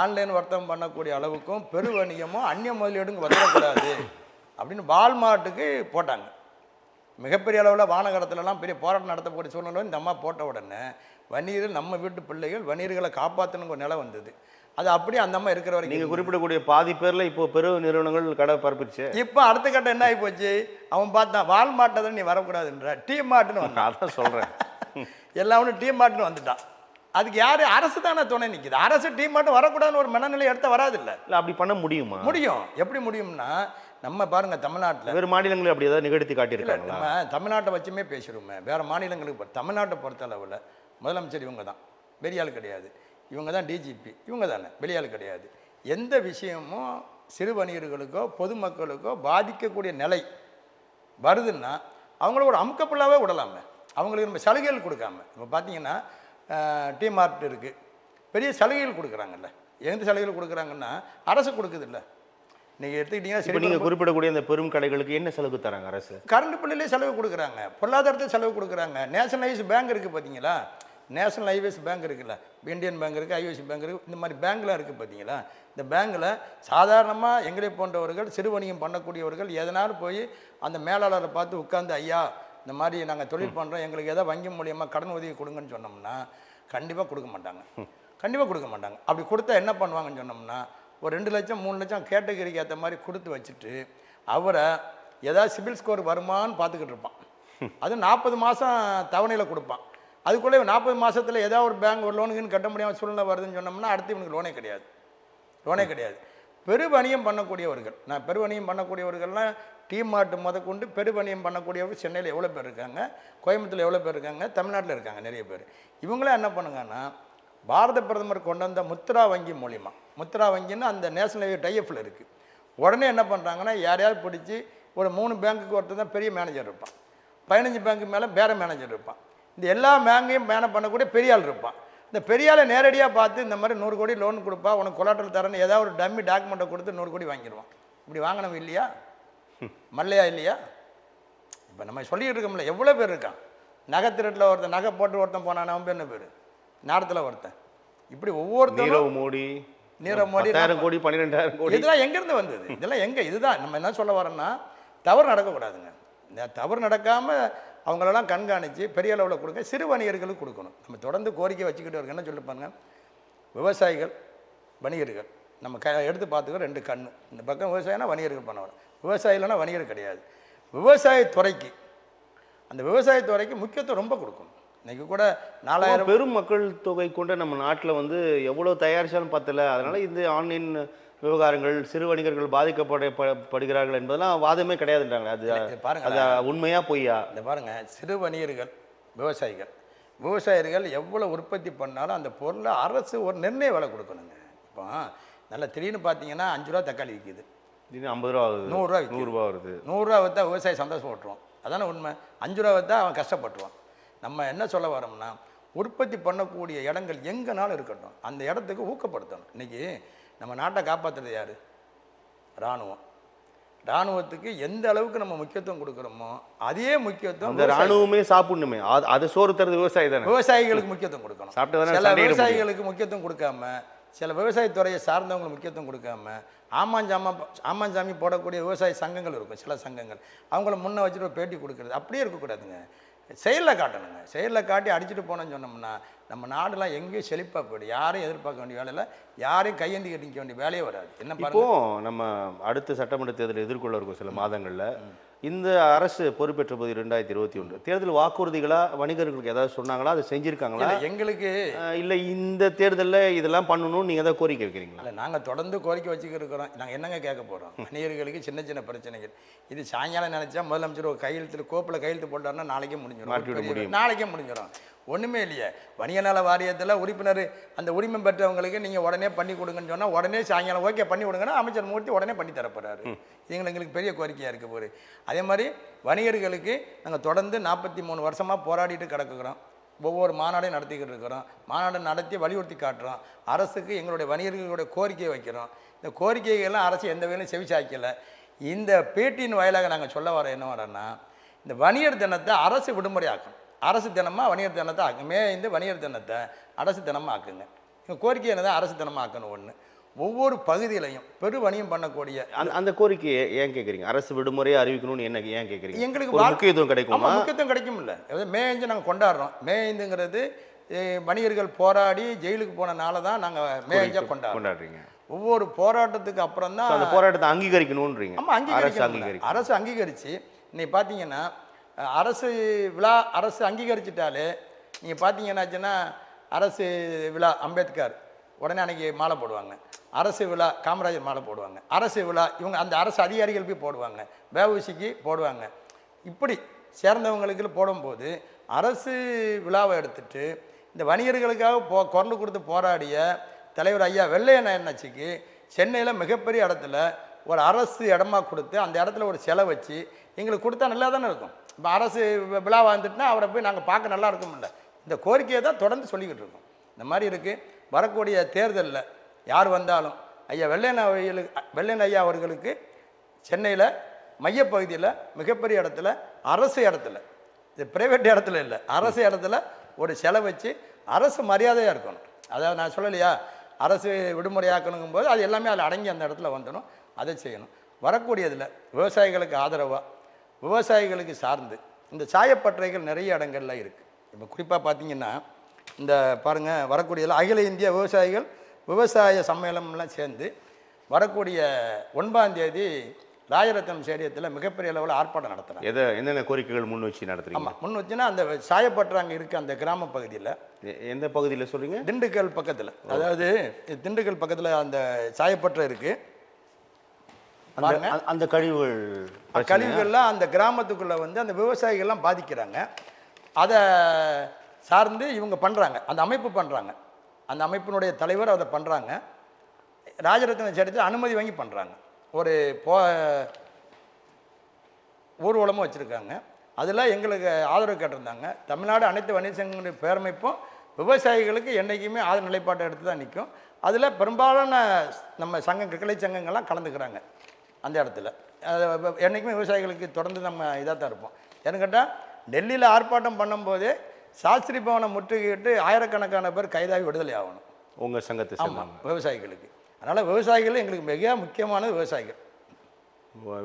ஆன்லைன் வர்த்தகம் பண்ணக்கூடிய அளவுக்கும் பெரு வணிகமும் அந்நிய முதலீடுங்க வந்துடக்கூடாது அப்படின்னு வால்மார்ட்டுக்கு போட்டாங்க. மிகப்பெரிய அளவில் வானகரத்துலலாம் பெரிய போராட்டம் நடத்தக்கூடிய சூழ்நிலை இந்த அம்மா போட்ட உடனே வணிகர்கள், நம்ம வீட்டு பிள்ளைகள் வணிகர்களை காப்பாற்றணுங்கிற நிலை வந்தது. அது அப்படியே அந்த அம்மா இருக்கிற வரைக்கும் நீங்கள் குறிப்பிடக்கூடிய பாதி பேரில் இப்போ பெரு நிறுவனங்கள் கடை பரப்பிடுச்சு. இப்போ அடுத்த கட்டம் என்ன ஆகி போச்சு, அவன் பார்த்தான் வால்மார்ட்டை தான் நீ வரக்கூடாதுன்ற டீ மார்ட்னு வந்தான். அதான் சொல்கிறேன், எல்லாம் டீ மார்ட்னு வந்துட்டான். அதுக்கு யார்? அரசு தானே துணை நிற்கிது. அரசு டீம் மட்டும் வரக்கூடாதுன்னு ஒரு மனநிலை எடுத்த வராதில்ல. இல்லை அப்படி பண்ண முடியுமா? முடியும். எப்படி முடியும்னா, நம்ம பாருங்க தமிழ்நாட்டில் வேறு மாநிலங்களில் அப்படி ஏதாவது நிகழ்த்தி காட்டியிருக்காங்களா? நம்ம தமிழ்நாட்டை வச்சுமே பேசிடுவோமே. வேறு மாநிலங்களுக்கு தமிழ்நாட்டை பொறுத்த அளவில் முதலமைச்சர் இவங்க தான், பெரிய ஆள் கிடையாது. இவங்க தான் டிஜிபி, இவங்க தானே, பெரிய ஆள் கிடையாது. எந்த விஷயமும் சிறு வணிகர்களுக்கோ பொதுமக்களுக்கோ பாதிக்கக்கூடிய நிலை வருதுன்னா அவங்கள ஒரு அமுக்கப்புள்ளாவே விடலாமே. அவங்களுக்கு நம்ம சலுகைகள் கொடுக்காம. இப்போ பார்த்தீங்கன்னா டி மார்ட் இருக்குது, பெரிய சலுகைகள் கொடுக்குறாங்கல்ல. எந்த சலுகைகள் கொடுக்குறாங்கன்னா அரசு கொடுக்குது இல்லை. நீங்கள் எடுத்துக்கிட்டீங்கன்னா நீங்கள் குறிப்பிடக்கூடிய இந்த பெரும் கடைகளுக்கு என்ன செலவு தராங்க அரசு? கரண்ட் பில்லிலே செலவு கொடுக்குறாங்க, பொருளாதாரத்தில் செலவு கொடுக்குறாங்க. நேஷனலைஸ் பேங்க் இருக்குது பார்த்தீங்களா, நேஷனல் ஹைவேஸ் பேங்க் இருக்குல்ல, இந்தியன் பேங்க் இருக்குது, ஐஓசி பேங்க் இருக்குது, இந்த மாதிரி பேங்க்லாம் இருக்குது பார்த்தீங்களா. இந்த பேங்க்கில் சாதாரணமாக எங்களை போன்றவர்கள் சிறு வணிகம் பண்ணக்கூடியவர்கள் எதனாலும் போய் அந்த மேலாளரை பார்த்து உட்காந்து, ஐயா இந்த மாதிரி நாங்கள் தொழில் பண்ணுறோம், எங்களுக்கு எதாவது வங்கி மூலியமாக கடன் உதவி கொடுங்கன்னு சொன்னோம்னா கண்டிப்பாக கொடுக்க மாட்டாங்க. கண்டிப்பாக கொடுக்க மாட்டாங்க. அப்படி கொடுத்தா என்ன பண்ணுவாங்கன்னு சொன்னோம்னா, ஒரு 2 லட்சம் 3 லட்சம் கேட்டகரிக்கு ஏற்ற மாதிரி கொடுத்து வச்சுட்டு அவரை ஏதாவது சிபில் ஸ்கோர் வருமானு பார்த்துக்கிட்டு இருப்பான். அது 40 மாதம் தவணையில் கொடுப்பான். அதுக்குள்ளே 40 மாதத்தில் ஏதாவது ஒரு பேங்க் ஒரு லோனுக்குன்னு கட்ட முடியாமல் சூழ்நிலை வருதுன்னு சொன்னோம்னா அடுத்து இவனுக்கு லோனே கிடையாது. லோனே கிடையாது. பெருவணியம் பண்ணக்கூடியவர்கள், நான் பெருவணியம் பண்ணக்கூடியவர்கள்லாம் டீ மார்ட் முதற்கொண்டு பெருவணியம் பண்ணக்கூடியவர்கள் சென்னையில் எவ்வளோ பேர் இருக்காங்க, கோயம்புத்தூரில் எவ்வளோ பேர் இருக்காங்க, தமிழ்நாட்டில் இருக்காங்க நிறைய பேர். இவங்களாம் என்ன பண்ணுங்கன்னா, பாரத பிரதமர் கொண்டு வந்த முத்ரா வங்கி மூலிமா, முத்ரா வங்கின்னு அந்த நேஷனல் ஹைவே டைஎஃப்பில் இருக்குது. உடனே என்ன பண்ணுறாங்கன்னா, யாரையாவது பிடிச்சி ஒரு 3 பேங்க்குக்கு ஒருத்தர் தான் பெரிய மேனேஜர் இருப்பான், 15 பேங்க்கு மேலே வேறு மேனேஜர் இருப்பான். இந்த எல்லா பேங்கையும் மேனேஜ் பண்ணக்கூடிய பெரிய ஆள் இருப்பான். இந்த பெரிய ஆளை நேரடியாக பார்த்து இந்த மாதிரி 100 கோடி லோன் கொடுப்பா, உனக்கு கொலாட்டல் தரேன்னு ஏதாவது ஒரு டம்மி டாக்குமெண்ட்டை கொடுத்து 100 கோடி வாங்கிடுவான். இப்படி வாங்கினவன் இல்லையா, மல்லையா இல்லையா? இப்போ நம்ம சொல்லிகிட்டு இருக்கோம்ல, எவ்வளோ பேர் இருக்கான். நகை திருட்டில் ஒருத்தன், நகை போட்டு ஒருத்தன் போனான், அவன் பேர் என்ன பேர், நேரத்தில் ஒருத்தன். இப்படி ஒவ்வொருத்தரும் நீரவ் மோடி 10,000 கோடி 12,000 கோடி இதெல்லாம் எங்கேருந்து வந்தது? இதெல்லாம் எங்கே? இதுதான் நம்ம என்ன சொல்ல வரோன்னா, தவறு நடக்கக்கூடாதுங்க. இந்த தவறு நடக்காமல் அவங்களெல்லாம் கண்காணித்து பெரிய அளவில் கொடுங்க, சிறு வணிகர்களுக்கு கொடுக்கணும். நம்ம தொடர்ந்து கோரிக்கை வச்சுக்கிட்டு இருக்கோம். என்ன சொல்லிப்பாங்க, விவசாயிகள் வணிகர்கள் நம்ம எடுத்து பார்த்துக்கோ 2 கண்ணு. இந்த பக்கம் விவசாயம்னா வணிகர்கள் பண்ண வரும், விவசாயிகள்னா வணிகர் கிடையாது. விவசாயத்துறைக்கு, அந்த விவசாயத்துறைக்கு முக்கியத்துவம் ரொம்ப கொடுக்கணும். இன்றைக்கி கூட 4000 பெரும் மக்கள் தொகை கொண்ட நம்ம நாட்டில் வந்து எவ்வளோ தயாரித்தாலும் பத்தலை. அதனால் இந்த ஆன்லைன் விவகாரங்கள் சிறு வணிகர்கள் பாதிக்கப்படுகிறார்கள் என்பதெல்லாம் வாதமே கிடையாதுன்றாங்க. அது பாருங்க, அது உண்மையா பொய்யா? இந்த பாருங்கள், சிறு வணிகர்கள் விவசாயிகள் எவ்வளோ உற்பத்தி பண்ணாலும் அந்த பொருளை அரசு ஒரு நிர்ணய விலை கொடுக்கணுங்க. இப்போ நல்லா திடீர்னு பார்த்தீங்கன்னா 5 ரூபா தக்காளி விற்கிது, திடீர்னு 50 ரூபா வருது, 100 ரூபா வருது. 100 ரூபா விற்றா விவசாயி சந்தோஷப்பட்டுருவோம், அதானே உண்மை. 5 ரூபா விற்றா அவன் கஷ்டப்பட்டுருவான். நம்ம என்ன சொல்ல வரோம்னா, உற்பத்தி பண்ணக்கூடிய இடங்கள் எங்கேனாலும் இருக்கட்டும், அந்த இடத்துக்கு ஊக்கப்படுத்தணும். இன்றைக்கி நம்ம நாட்டை காப்பாற்றுறது யார்? இராணுவம். இராணுவத்துக்கு எந்த அளவுக்கு நம்ம முக்கியத்துவம் கொடுக்குறோமோ அதே முக்கியத்துவம் அந்த இராணுவமே சாப்பிடணுமே, அது சோறு தருது விவசாயி தானே. விவசாயிகளுக்கு முக்கியத்துவம் கொடுக்கணும். சில விவசாயிகளுக்கு முக்கியத்துவம் கொடுக்காம, சில விவசாயத்துறையை சார்ந்தவங்களுக்கு முக்கியத்துவம் கொடுக்காம, ஆமாஞ்சாமி போடக்கூடிய விவசாய சங்கங்கள் இருக்கும், சில சங்கங்கள். அவங்கள முன்னே வச்சுட்டு ஒரு பேட்டி கொடுக்குறது அப்படியே இருக்கக்கூடாதுங்க. செயலில் காட்டணுங்க. செயலில் காட்டி அடிச்சுட்டு போனோன்னு சொன்னோம்னா நம்ம நாடுலாம் எங்கேயும் செழிப்பாக போய்டும். யாரையும் எதிர்பார்க்க வேண்டிய வேலையில், யாரையும் கையேந்தி கட்டிக்க வேண்டிய வேலையே வராது. என்ன இப்போ நம்ம அடுத்த சட்டமன்ற தேர்தலை எதிர்கொள்ள இருக்கும் சில மாதங்களில். இந்த அரசு பொறுப்பேற்ற போது 2021 தேர்தல் வாக்குறுதிகளா வணிகர்களுக்கு ஏதாவது சொன்னாங்களா? அதை செஞ்சுருக்காங்களா? எங்களுக்கு இல்லை இந்த தேர்தலில் இதெல்லாம் பண்ணணும்னு நீங்கள் ஏதாவது கோரிக்கை வைக்கிறீங்களா? இல்லை, நாங்கள் தொடர்ந்து கோரிக்கை வச்சுக்கிட்டு இருக்கிறோம். நாங்கள் என்னங்க கேட்க போகிறோம்? வணிகர்களுக்கு சின்ன சின்ன பிரச்சனைகள். இது சாயங்காலம் நினச்சா முதலமைச்சர் ஒரு கையெழுத்தில் கோப்பில் கையெழுத்து போட்டாருன்னா நாளைக்கே முடிஞ்சிடும். நாளைக்கே முடிஞ்சிடும். ஒன்றுமே இல்லையே. வணிக நல வாரியத்தில் உறுப்பினர் அந்த உரிமை பெற்றவங்களுக்கு நீங்கள் உடனே பண்ணி கொடுங்கன்னு சொன்னால் உடனே சாயங்காலம் ஓகே பண்ணி கொடுங்கன்னா அமைச்சர் மூர்த்தி உடனே பண்ணி தரப்போறாரு. எங்களுக்கு பெரிய கோரிக்கையாக இருக்க போகுது. அதே மாதிரி வணிகர்களுக்கு நாங்கள் தொடர்ந்து 43 வருஷமாக போராடிட்டு கிடக்குறோம். ஒவ்வொரு மாநாடையும் நடத்திக்கிட்டு இருக்கிறோம். மாநாடு நடத்தி வலியுறுத்தி காட்டுறோம். அரசுக்கு எங்களுடைய வணிகர்களுடைய கோரிக்கையை வைக்கிறோம். இந்த கோரிக்கைகள்லாம் அரசு எந்த வகையிலும் செவிசாய்க்கலை. இந்த பேட்டியின் வாயிலாக நாங்கள் சொல்ல வர என்ன வரேன்னா, இந்த வணிகர் தினத்தை அரசு விடுமுறை ஆக்கணும். அரசு தினமாக வணிகர் தினத்தை ஆக்கும். இந்த வணிகர் தினத்தை அரசு தினமாக ஆக்குங்க. எங்கள் கோரிக்கை என்னதான், அரசு தினமாக ஆக்கணும். ஒன்று, ஒவ்வொரு பகுதியிலையும் பெரு வணிகம் பண்ணக்கூடிய அந்த கோரிக்கையை ஏன் கேட்குறீங்க? அரசு விடுமுறையை அறிவிக்கணும்னு என்ன ஏன் கேட்குறீங்க? எங்களுக்கு முக்கியத்துவம் கிடைக்கும். முக்கியத்துவம் கிடைக்கும் இல்லை. மே 5 நாங்கள் கொண்டாடுறோம். மே 5ங்கிறது வணிகர்கள் போராடி ஜெயிலுக்கு போனனால தான் நாங்கள் மே 5 கொண்டாடுறீங்க. ஒவ்வொரு போராட்டத்துக்கு அப்புறம் தான் அந்த போராட்டத்தை அங்கீகரிக்கணும்ன்றீங்க. ஆமாம், அங்கீகரிக்கணும். அரசு அங்கீகரித்து இன்னைக்கு பார்த்தீங்கன்னா அரசு விழா அரசு அங்கீகரிச்சிட்டாலே நீங்கள் பார்த்தீங்கன்னாச்சுன்னா அரசு விழா அம்பேத்கர் உடனே அன்னைக்கு மாலை போடுவாங்க. அரசு விழா காமராஜர் மாலை போடுவாங்க. அரசு விழா இவங்க அந்த அரசு அதிகாரிகள் போய் போடுவாங்க. வஉசிக்கு போடுவாங்க. இப்படி சேர்ந்தவங்களுக்கு போடும்போது அரசு விழாவை எடுத்துட்டு இந்த வணிகர்களுக்காக குரல் கொடுத்து போராடிய தலைவர் ஐயா வெள்ளையன் என்னாச்சிக்கு சென்னையில் மிகப்பெரிய இடத்துல ஒரு அரசு இடமா கொடுத்து அந்த இடத்துல ஒரு செலை வச்சு எங்களுக்கு கொடுத்தா நல்லா தானே இருக்கும். இப்போ அரசு விழா வந்துட்டுனா அவரை போய் நாங்கள் பார்க்க நல்லா இருக்கும்ல. இந்த கோரிக்கையை தான் தொடர்ந்து சொல்லிக்கிட்டு இருக்கோம். இந்த மாதிரி இருக்குது. வரக்கூடிய தேர்தலில் யார் வந்தாலும் ஐயா வெள்ளையன் ஐயா அவர்களுக்கு சென்னையில் மையப்பகுதியில் மிகப்பெரிய இடத்துல அரசு இடத்துல, இது பிரைவேட் இடத்துல இல்லை, அரசு இடத்துல ஒரு செலை வச்சு அரசு மரியாதையாக இருக்கணும். அதாவது நான் சொல்லலையா, அரசு விடுமுறையாக்கணுங்கும் போது அது எல்லாமே அதில் அடங்கி அந்த இடத்துல வந்துடும். அதை செய்யணும். வரக்கூடியதில் விவசாயிகளுக்கு ஆதரவாக, விவசாயிகளுக்கு சார்ந்து இந்த சாயப்பட்டறைகள் நிறைய இடங்கள்ல இருக்குது. இப்போ குறிப்பாக பார்த்தீங்கன்னா இந்த பாருங்கள், வரக்கூடியதில் அகில இந்திய விவசாய சம்மேளனம்லாம் சேர்ந்து வரக்கூடிய 9ஆம் தேதி ராஜரத்னம் ஸ்டேடியத்தில் மிகப்பெரிய அளவில் ஆர்ப்பாட்டம் நடத்துகிறாங்க. என்னென்ன கோரிக்கைகள் முன் வச்சு நடத்துறீங்க? ஆமாம், முன் வச்சுன்னா அந்த சாயப்பட்டறை அங்கே இருக்குது அந்த கிராம பகுதியில். எந்த பகுதியில் சொல்கிறீங்க? திண்டுக்கல் பக்கத்தில். அதாவது திண்டுக்கல் பக்கத்தில் அந்த சாயப்பட்டறை இருக்குது. அந்த கழிவுகள்லாம் அந்த கிராமத்துக்குள்ளே வந்து அந்த விவசாயிகள்லாம் பாதிக்கிறாங்க. அதை சார்ந்து இவங்க பண்ணுறாங்க, அந்த அமைப்பு பண்ணுறாங்க. அந்த அமைப்பினுடைய தலைவர் அதை பண்ணுறாங்க. ராஜரத்ன ஸ்டேடியத்தில் அனுமதி வாங்கி பண்ணுறாங்க. ஒரு ஊர்வலமும் வச்சுருக்காங்க. அதில் எங்களுக்கு ஆதரவு கேட்டிருந்தாங்க. தமிழ்நாடு அனைத்து வணிக சங்கங்களுடைய பேரமைப்பும் விவசாயிகளுக்கு என்றைக்குமே ஆதரவு நிலைப்பாட்டை எடுத்து தான் நிற்கும். அதில் பெரும்பாலான நம்ம கிளை சங்கங்கள்லாம் கலந்துக்கிறாங்க அந்த இடத்துல. என்றைக்குமே விவசாயிகளுக்கு தொடர்ந்து நம்ம இதாக தான் இருப்போம். ஏன்னு கேட்டால் டெல்லியில் ஆர்ப்பாட்டம் பண்ணும்போதே சாஸ்திரி பவனை முற்றுகையிட்டு ஆயிரக்கணக்கான பேர் கைதாகி விடுதலை ஆகணும் உங்கள் சங்கத்தை. ஆமாம், விவசாயிகளுக்கு. அதனால் விவசாயிகள் எங்களுக்கு மிக முக்கியமானது.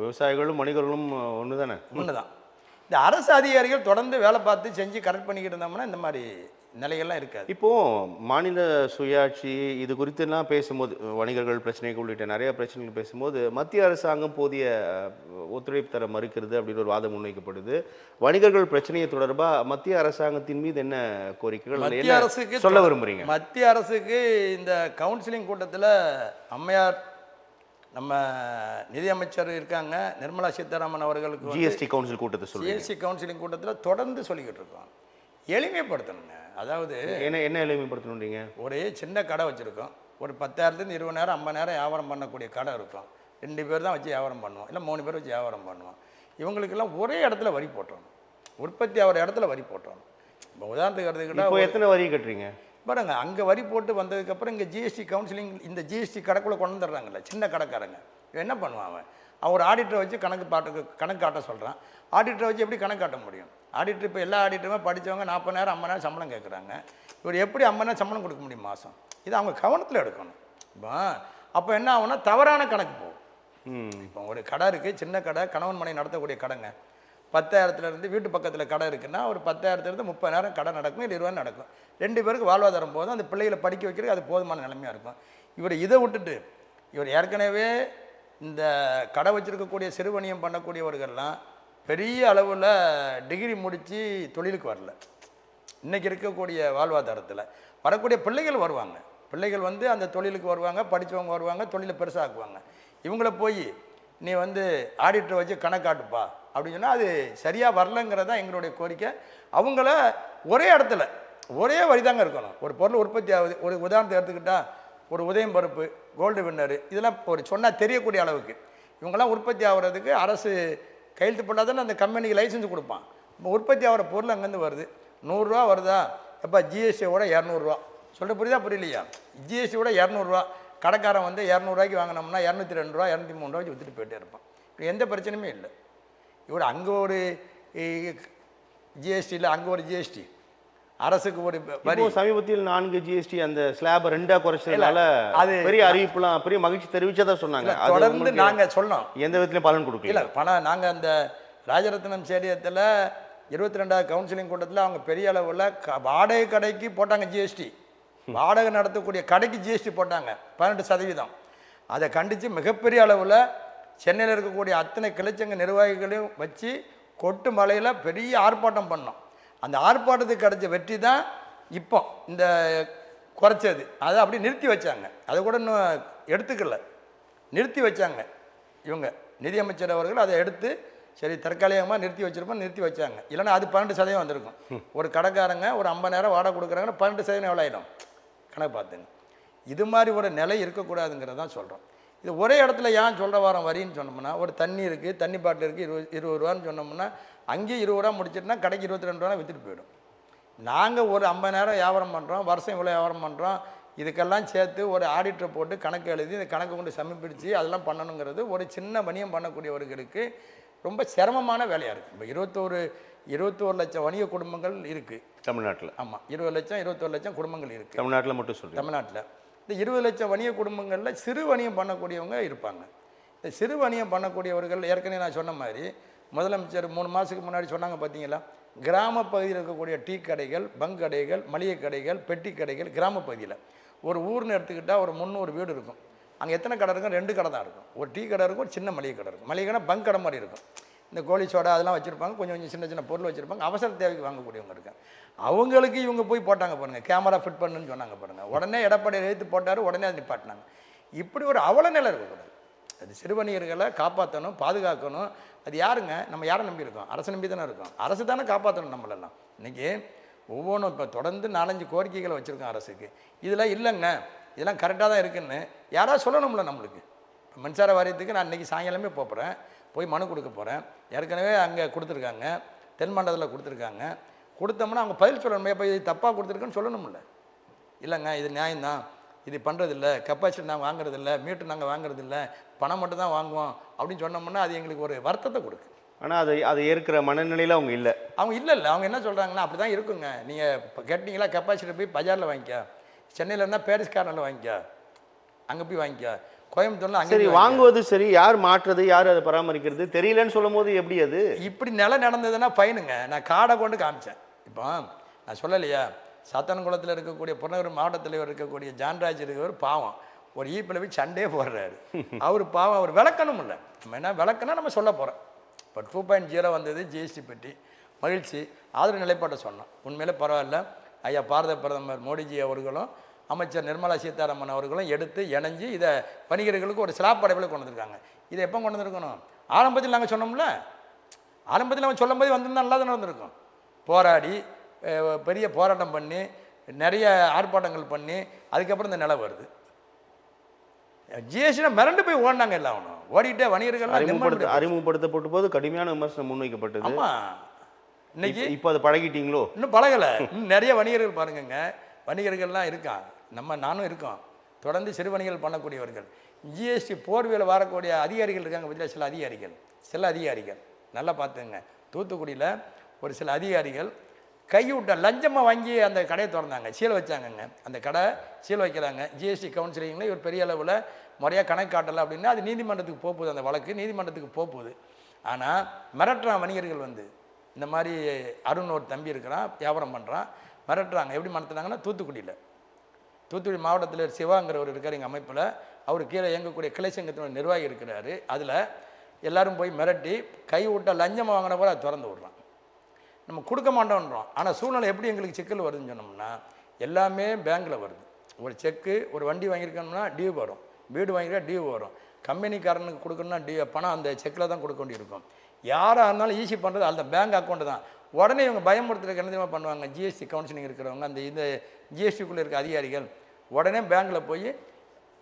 விவசாயிகளும் வணிகர்களும் ஒன்று தானே? ஒன்று தான். இந்த அரசு அதிகாரிகள் தொடர்ந்து வேலை பார்த்து செஞ்சு கரெக்ட் பண்ணிக்கிட்டு இருந்தோம்னா இந்த மாதிரி நிலைகள்லாம் இருக்காது. இப்போது மாநில சுயாட்சி இது குறித்துலாம் பேசும்போது, வணிகர்கள் பிரச்சனைகள் உள்ளிட்ட நிறைய பிரச்சனைகள் பேசும்போது மத்திய அரசாங்கம் போதிய ஒத்துழைப்பு தர மறுக்கிறது அப்படின்னு ஒரு வாதம் முன்வைக்கப்படுது. வணிகர்கள் பிரச்சனையை தொடர்பாக மத்திய அரசாங்கத்தின் மீது என்ன கோரிக்கைகள் மத்திய அரசுக்கு சொல்ல விரும்புகிறீங்க? மத்திய அரசுக்கு இந்த கவுன்சிலிங் கூட்டத்தில் அம்மையார் நம்ம நிதியமைச்சர் இருக்காங்க, நிர்மலா சீதாராமன் அவர்களுக்கு ஜிஎஸ்டி கவுன்சில் கூட்டத்தை ஜிஎஸ்டி கவுன்சிலிங் கூட்டத்தில் தொடர்ந்து சொல்லிக்கிட்டு இருக்கோம், எளிமைப்படுத்தணுங்க. அதாவது என்ன எளிமைப்படுத்தணுன்றீங்க? ஒரே சின்ன கடை வச்சுருக்கோம், ஒரு 10,000 20,000 50,000 வியாபாரம் பண்ணக்கூடிய கடை இருக்கும். 2 பேர் தான் வச்சு வியாபாரம் பண்ணுவோம், இல்லை 3 பேர் வச்சு வியாபாரம் பண்ணுவோம். இவங்களுக்கெல்லாம் ஒரே இடத்துல வரி போட்டுறணும், உற்பத்தி ஆகிற இடத்துல வரி போட்டுறணும். இப்போ உதாரணத்துக்கு எடுத்துக்கிட்டால் எத்தனை வரி கட்டுறீங்க பாருங்க, அங்கே வரி போட்டு வந்ததுக்கப்புறம் இங்கே ஜிஎஸ்டி கவுன்சிலிங் இந்த ஜிஎஸ்டி கடைக்குள்ளே கொண்டு வந்துடுறாங்கல்ல சின்ன கடைக்காரங்க. என்ன பண்ணுவான் அவன் ஒரு ஆடிட்டரை வச்சு கணக்கு காட்ட சொல்கிறான். ஆடிட்டரை வச்சு எப்படி கணக்கு காட்ட முடியும்? ஆடிட்டர் இப்போ எல்லா ஆடிட்டருமே படித்தவங்க 40,000 50,000 சம்பளம் கேட்குறாங்க. இவர் எப்படி 50,000 சம்பளம் கொடுக்க முடியும் மாதம்? இது அவங்க கவனத்தில் எடுக்கணும். அப்போ என்ன ஆகும்னா தவறான கணக்கு போகும். இப்போ ஒரு கடை இருக்குது, சின்ன கடை, கணவன் மனை நடத்தக்கூடிய கடைங்க. 10,000 வீட்டு பக்கத்தில் கடை இருக்குன்னா ஒரு 10,000 30,000 கடை நடக்கும், இல்லை 20 நடக்கும். 2 பேருக்கு வாழ்வாதாரம் போதும், அந்த பிள்ளைகளை படிக்க வைக்கிறதுக்கு அது போதுமான நிலைமையாக இருக்கும். இவர் இதை விட்டுட்டு இவர் ஏற்கனவே இந்த கடை வச்சுருக்கக்கூடிய சிறுவணியம் பண்ணக்கூடியவர்கள்லாம் பெரிய அளவில் டிகிரி முடித்து தொழிலுக்கு வரல. இன்றைக்கி இருக்கக்கூடிய வாழ்வாதாரத்தில் வரக்கூடிய பிள்ளைகள் வருவாங்க, பிள்ளைகள் வந்து அந்த தொழிலுக்கு வருவாங்க, படித்தவங்க வருவாங்க, தொழிலை பெருசாக்குவாங்க. இவங்கள போய் நீ வந்து ஆடிட்டர் வச்சு கணக்காட்டுப்பா அப்படின்னு சொன்னால் அது சரியாக வரலங்கிறது தான் எங்களுடைய கோரிக்கை. அவங்கள ஒரே இடத்துல ஒரே வரி தாங்க இருக்கணும். ஒரு பொருள் உற்பத்தி ஆகுது, ஒரு உதாரணத்தை எடுத்துக்கிட்டால் ஒரு உதயம் பருப்பு, கோல்டு வின்னரு, இதெல்லாம் ஒரு சொன்னால் தெரியக்கூடிய அளவுக்கு இவங்கெல்லாம் உற்பத்தி ஆகிறதுக்கு அரசு கையெழுத்து போட்டால் தானே அந்த கம்பெனிக்கு லைசன்ஸ் கொடுப்பான். இப்போ உற்பத்தி ஆகிற பொருள் அங்கேருந்து வருது, 100 ரூபா வருதா, எப்போ ஜிஎஸ்டியோட 200 ரூபா. சொல்ல புரியுதா புரியலையா? ஜிஎஸ்டியோட 200 ரூபா, கடைக்காரன் வந்து 200 ரூபாய்க்கு வாங்கினோம்னா 202 ரூபா 203 ரூபாய்க்கு விற்றுட்டு போயிட்டே இருப்பான். இப்போ எந்த பிரச்சனையுமே இல்லை. இவர் அங்கே ஒரு ஜிஎஸ்டியில் அங்கே ஒரு ஜிஎஸ்டி, அரசுக்கு ஒரு வரி. சமீபத்தில் 4 ஜிஎஸ்டி அந்த ஸ்லாப் 2 குறைச்சதுனால அது பெரிய அறிவிப்புலாம் பெரிய மகிழ்ச்சி தெரிவிச்சதா சொன்னாங்க. தொடர்ந்து நாங்கள் சொன்னோம், எந்த விதத்திலையும் பலன் கொடுக்கல. இல்லை பணம் நாங்கள் அந்த ராஜரத்னம் ஸ்டேடியத்தில் 22வது கவுன்சிலிங் கூட்டத்தில் அவங்க பெரிய அளவில் வாடகை கடைக்கு போட்டாங்க ஜிஎஸ்டி, வாடகை நடத்தக்கூடிய கடைக்கு ஜிஎஸ்டி போட்டாங்க 18%. அதை கண்டித்து மிகப்பெரிய அளவில் சென்னையில் இருக்கக்கூடிய அத்தனை கிளைச்சங்க நிர்வாகிகளையும் வச்சு கொட்டு மலையில் பெரிய ஆர்ப்பாட்டம் பண்ணோம். அந்த ஆர்ப்பாட்டத்துக்கு கிடைச்ச வெற்றி தான் இப்போ இந்த குறைச்சது அதை அப்படியே நிறுத்தி வச்சாங்க. அதை கூட இன்னும் எடுத்துக்கல, நிறுத்தி வச்சாங்க இவங்க நிதியமைச்சர் அவர்கள். அதை எடுத்து சரி தற்காலிகமாக நிறுத்தி வச்சிருப்போம், நிறுத்தி வச்சாங்க. இல்லைன்னா அது 12% வந்திருக்கும். ஒரு கடைக்காரங்க ஒரு 50,000 வாடகை கொடுக்குறாங்கன்னா 12% எவ்வளோ ஆகிடும் கணக்கு பார்த்துங்க. இது மாதிரி ஒரு நிலை இருக்கக்கூடாதுங்கிறதான் சொல்கிறோம். இது ஒரே இடத்துல ஏன் சொல்கிற வாரம் வரின்னு சொன்னோம்னா, ஒரு தண்ணி இருக்குது, தண்ணி பாட்டில் இருக்குது 20 ரூபான்னு சொன்னோம்னா அங்கேயும் 20 ரூபா முடிச்சிட்டுனா கடைக்கு 22 ரூபா விற்றுட்டு போயிடும். நாங்கள் ஒரு 50,000 வியாபாரம் பண்ணுறோம், வருஷம் இவ்வளோ வியாபாரம் பண்ணுறோம், இதுக்கெல்லாம் சேர்த்து ஒரு ஆடிட்டரை போட்டு கணக்கு எழுதி இந்த கணக்கு கொண்டு சமர்ப்பித்து அதெல்லாம் பண்ணணுங்கிறது ஒரு சின்ன வணிகம் பண்ணக்கூடியவர்களுக்கு ரொம்ப சிரமமான வேலையாக இருக்குது. இப்போ 21 லட்சம் வணிக குடும்பங்கள் இருக்குது தமிழ்நாட்டில். ஆமாம், 20 லட்சம் 21 லட்சம் குடும்பங்கள் இருக்குது தமிழ்நாட்டில் மட்டும் சொல்லுங்கள். தமிழ்நாட்டில் இந்த 20 லட்சம் வணிக குடும்பங்களில் சிறு வணிகம் பண்ணக்கூடியவங்க இருப்பாங்க. இந்த சிறு வணிகம் பண்ணக்கூடியவர்கள் ஏற்கனவே நான் சொன்ன மாதிரி முதலமைச்சர் 3 மாதத்துக்கு முன்னாடி சொன்னாங்க பார்த்தீங்களா, கிராம பகுதியில் இருக்கக்கூடிய டீ கடைகள், பங்க் கடைகள், மளிகை கடைகள், பெட்டி கடைகள், கிராம பகுதியில் ஒரு ஊர்னு எடுத்துக்கிட்டால் ஒரு 300 வீடு இருக்கும். அங்கே எத்தனை கடை இருக்கும்? 2 கடை தான் இருக்கும். ஒரு டீ கடை இருக்கும், ஒரு சின்ன மளிகை கடை இருக்கும். மளிகை கடை பங்க் கடை மாதிரி இருக்கும். இந்த கோழி சோடா அதெல்லாம் வச்சுருப்பாங்க, கொஞ்சம் கொஞ்சம் சின்ன சின்ன பொருள் வச்சுருப்பாங்க. அவசர தேவைக்கு வாங்கக்கூடியவங்க இருக்காங்க. அவங்களுக்கு இவங்க போய் போட்டாங்க பாருங்கள், கேமரா ஃபிட் பண்ணுன்னு சொன்னாங்க பாருங்கள். உடனே எடப்பாடி எழுத்து போட்டார், உடனே அதை நிப்பாட்டினாங்க. இப்படி ஒரு அவல நிலை இருக்கக்கூடாது. அது சிறுவணிகர்களை காப்பாற்றணும், பாதுகாக்கணும். அது யாருங்க? நம்ம யாரை நம்பி இருக்கோம்? அரசு நம்பி தானே இருக்கோம். அரசு தானே காப்பாற்றணும் நம்மளெல்லாம். இன்றைக்கி ஒவ்வொன்றும் இப்போ தொடர்ந்து 4-5 கோரிக்கைகளை வச்சுருக்கோம் அரசுக்கு. இதெல்லாம் இல்லைங்க, இதெல்லாம் கரெக்டாக தான் இருக்குன்னு யாராவது சொல்லணும்ல நம்மளுக்கு. இப்போ மின்சார வாரியத்துக்கு நான் இன்றைக்கி சாயங்காலமே போகிறேன், போய் மனு கொடுக்க போகிறேன். ஏற்கனவே அங்கே கொடுத்துருக்காங்க, தென் மண்டலத்தில் கொடுத்துருக்காங்க. கொடுத்தோம்னா அவங்க பதில் சொல்லணும். இப்போ இது தப்பாக கொடுத்துருக்குன்னு சொல்லணும்ல. இல்லைங்க இது நியாயம்தான், இது பண்ணுறதில்ல, கெப்பாசிட்டி நாங்கள் வாங்குறதில்ல, மீட்டர் நாங்கள் வாங்குறதில்ல, பணம் மட்டும் தான் வாங்குவோம் அப்படின்னு சொன்னோம்னா அது எங்களுக்கு ஒரு வருத்தத்தை கொடுக்கு. ஆனால் அதை ஏற்கிற மனநிலையில் அவங்க இல்லை. அவங்க என்ன சொல்கிறாங்கன்னா அப்படி தான் இருக்குங்க. நீங்கள் இப்போ கேட்டிங்களா, கெப்பாசிட்டி போய் பஜாரில் வாங்கிக்க, சென்னையில் இருந்தால் பேரிஸ் கார்னரில் வாங்கிக்க, அங்கே போய் வாங்கிக்க, கோயம்புத்தூர்ல அங்கே. சரி, வாங்குவது சரி, யார் மாற்றுறது, யார் அதை பராமரிக்கிறது தெரியலன்னு சொல்லும் போது எப்படி அது? இப்படி நிலை நடந்ததுன்னா ஃபைனுங்க. நான் காடை கொண்டு காமிச்சேன். இப்போ நான் சொல்லலையா, சாத்தான்குளத்தில் இருக்கக்கூடிய புறநகர் மாவட்ட தலைவர் இருக்கக்கூடிய ஜான்ராஜ் இருக்கவர் பாவம் ஒரு ஈப்பில் போய் சண்டே போடுறாரு. அவர் பாவம், அவர் விளக்கணும் இல்லை. நம்ம என்ன விளக்கணும், நம்ம சொல்ல போகிறோம். இப்போ 2.0 வந்தது ஜிஎஸ்டி பெட்டி, மகிழ்ச்சி, ஆதரவு நிலைப்பாட்டை சொன்னோம். உண்மையிலே பரவாயில்ல. ஐயா பாரத பிரதமர் மோடிஜி அவர்களும் அமைச்சர் நிர்மலா சீதாராமன் அவர்களும் எடுத்து இணைஞ்சு இதை வணிகர்களுக்கு ஒரு ஸ்லாப் அடைவில் கொண்டு வந்திருக்காங்க. இதை எப்போ கொண்டு வந்திருக்கணும்? ஆரம்பத்தில் நாங்கள் சொன்னோம்ல, ஆரம்பத்தில் நம்ம சொல்லும் போது வந்திருந்தால் நல்லா தானே வந்திருக்கோம். போராடி பெரிய போராட்டம் பண்ணி நிறைய ஆர்ப்பாட்டங்கள் பண்ணி அதுக்கப்புறம் இந்த நிலை வருது. ஜிஎஸ்டினா மிரண்டு போய் ஓடினாங்க எல்லாம். ஒன்றும் ஓடிட்டே வணிகர்கள் அறிமுகப்படுத்தப்பட்ட போது கடுமையான விமர்சனம் முன்வைக்கப்பட்டது. ஆமாம், இன்னைக்கு இப்போ அதை பழகிட்டீங்களோ? இன்னும் பழகலை. இன்னும் நிறைய வணிகர்கள் பாருங்கங்க, வணிகர்கள்லாம் இருக்கான், நானும் இருக்கோம், தொடர்ந்து சிறு வணிகர்கள் பண்ணக்கூடியவர்கள். ஜிஎஸ்டி போர்வையில் வரக்கூடிய அதிகாரிகள் இருக்காங்க பார்த்தீங்களா, சில அதிகாரிகள் நல்லா பார்த்துங்க. தூத்துக்குடியில் ஒரு சில அதிகாரிகள் கைவிட்ட லஞ்சமாக வாங்கி அந்த கடையை திறந்தாங்க, சீல் வச்சாங்கங்க. அந்த கடை சீல் வைக்கிறாங்க. ஜிஎஸ்டி கவுன்சிலிங்கில் இவர் பெரிய அளவில் முறையாக கணக்கு காட்டலை அப்படின்னா அது நீதிமன்றத்துக்கு போகுது, அந்த வழக்கு நீதிமன்றத்துக்கு போகுது. ஆனால் மிரட்டுறான் வணிகர்கள் வந்து. இந்த மாதிரி அருண் ஒரு தம்பி இருக்கிறான், வியாபாரம் பண்ணுறான், மிரட்டுறாங்க. எப்படி மிரட்டுறாங்கன்னா, தூத்துக்குடி மாவட்டத்தில் சிவாங்கிறவர் இருக்கார் எங்கள் அமைப்பில். அவர் கீழே இயங்கக்கூடிய கிளை சங்கத்தினுடைய நிர்வாகி இருக்கிறாரு. அதில் எல்லோரும் போய் மிரட்டி கைவிட்ட லஞ்சமாக வாங்கின போல அதை திறந்து விட்றான். நம்ம கொடுக்க மாட்டோன்றோம். ஆனால் சூழ்நிலை எப்படி எங்களுக்கு சிக்கல் வருதுன்னு சொன்னோம்னா, எல்லாமே பேங்கில் வருது. ஒரு செக்கு, ஒரு வண்டி வாங்கியிருக்கோம்னா டியூ வரும், வீடு வாங்கியிருக்கா டியூ வரும், கம்பெனிக்காரனுக்கு கொடுக்கணும்னா டியூ பணம் அந்த செக்கில் தான் கொடுக்க வேண்டியிருக்கும். யாராக இருந்தாலும் ஈஸி பண்ணுறது அந்த பேங்க் அக்கௌண்ட்டு தான். உடனே இவங்க பயமுறுத்துறதுக்கு என்ன தெரியுமா பண்ணுவாங்க, ஜிஎஸ்டி கவுன்சிலிங் இருக்கிறவங்க, இந்த ஜிஎஸ்டிக்குள்ளே இருக்க அதிகாரிகள் உடனே பேங்க்கில் போய்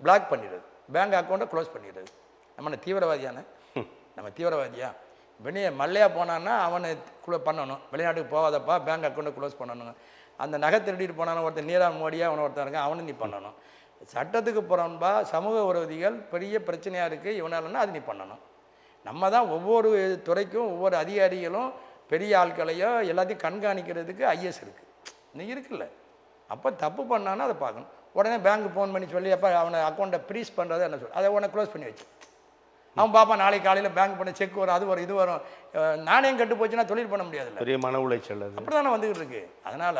பிளாக் பண்ணிடுறது, பேங்க் அக்கௌண்ட்டை க்ளோஸ் பண்ணிடுறது. நம்ம தீவிரவாதியான நம்ம தீவிரவாதியா? வெளியே மல்லையா போனான்னா அவனை பண்ணணும், வெளிநாட்டுக்கு போகாதப்பா, பேங்க் அக்கௌண்ட்டை க்ளோஸ் பண்ணணும். அந்த நகை திருடிட்டு போனாலும் ஒருத்தர் நீராவ் மோடியாக அவனை ஒருத்தர் இருக்கான், அவனை நீ பண்ணணும். சட்டத்துக்கு புறம்பா சமூக விரோதிகள் பெரிய பிரச்சனையாக இருக்குது இவனாலன்னா அது நீ பண்ணணும். நம்ம தான் ஒவ்வொரு துறைக்கும் ஒவ்வொரு அதிகாரிகளும் பெரிய ஆட்களையோ எல்லாத்தையும் கண்காணிக்கிறதுக்கு ஐஎஸ் இருக்குது, இன்னைக்கு இருக்குல்ல. அப்போ தப்பு பண்ணான்னா அதை பார்க்கணும். உடனே பேங்க்கு ஃபோன் பண்ணி சொல்லி அப்போ அவனை அக்கௌண்ட்டை ஃப்ரீஸ் பண்ணுறது என்ன சொல்லி அதை உடனே க்ளோஸ் பண்ணி வச்சு அவன் பாப்பா நாளைக்கு காலையில் பேங்க் பண்ண செக் வரும், அது வரும், இது வரும். நாணயம் கட்டு போச்சுன்னா தொழில் பண்ண முடியாதுல்ல, பெரிய மன உளைச்சல். அப்படி தானே வந்துக்கிட்டு இருக்கு. அதனால்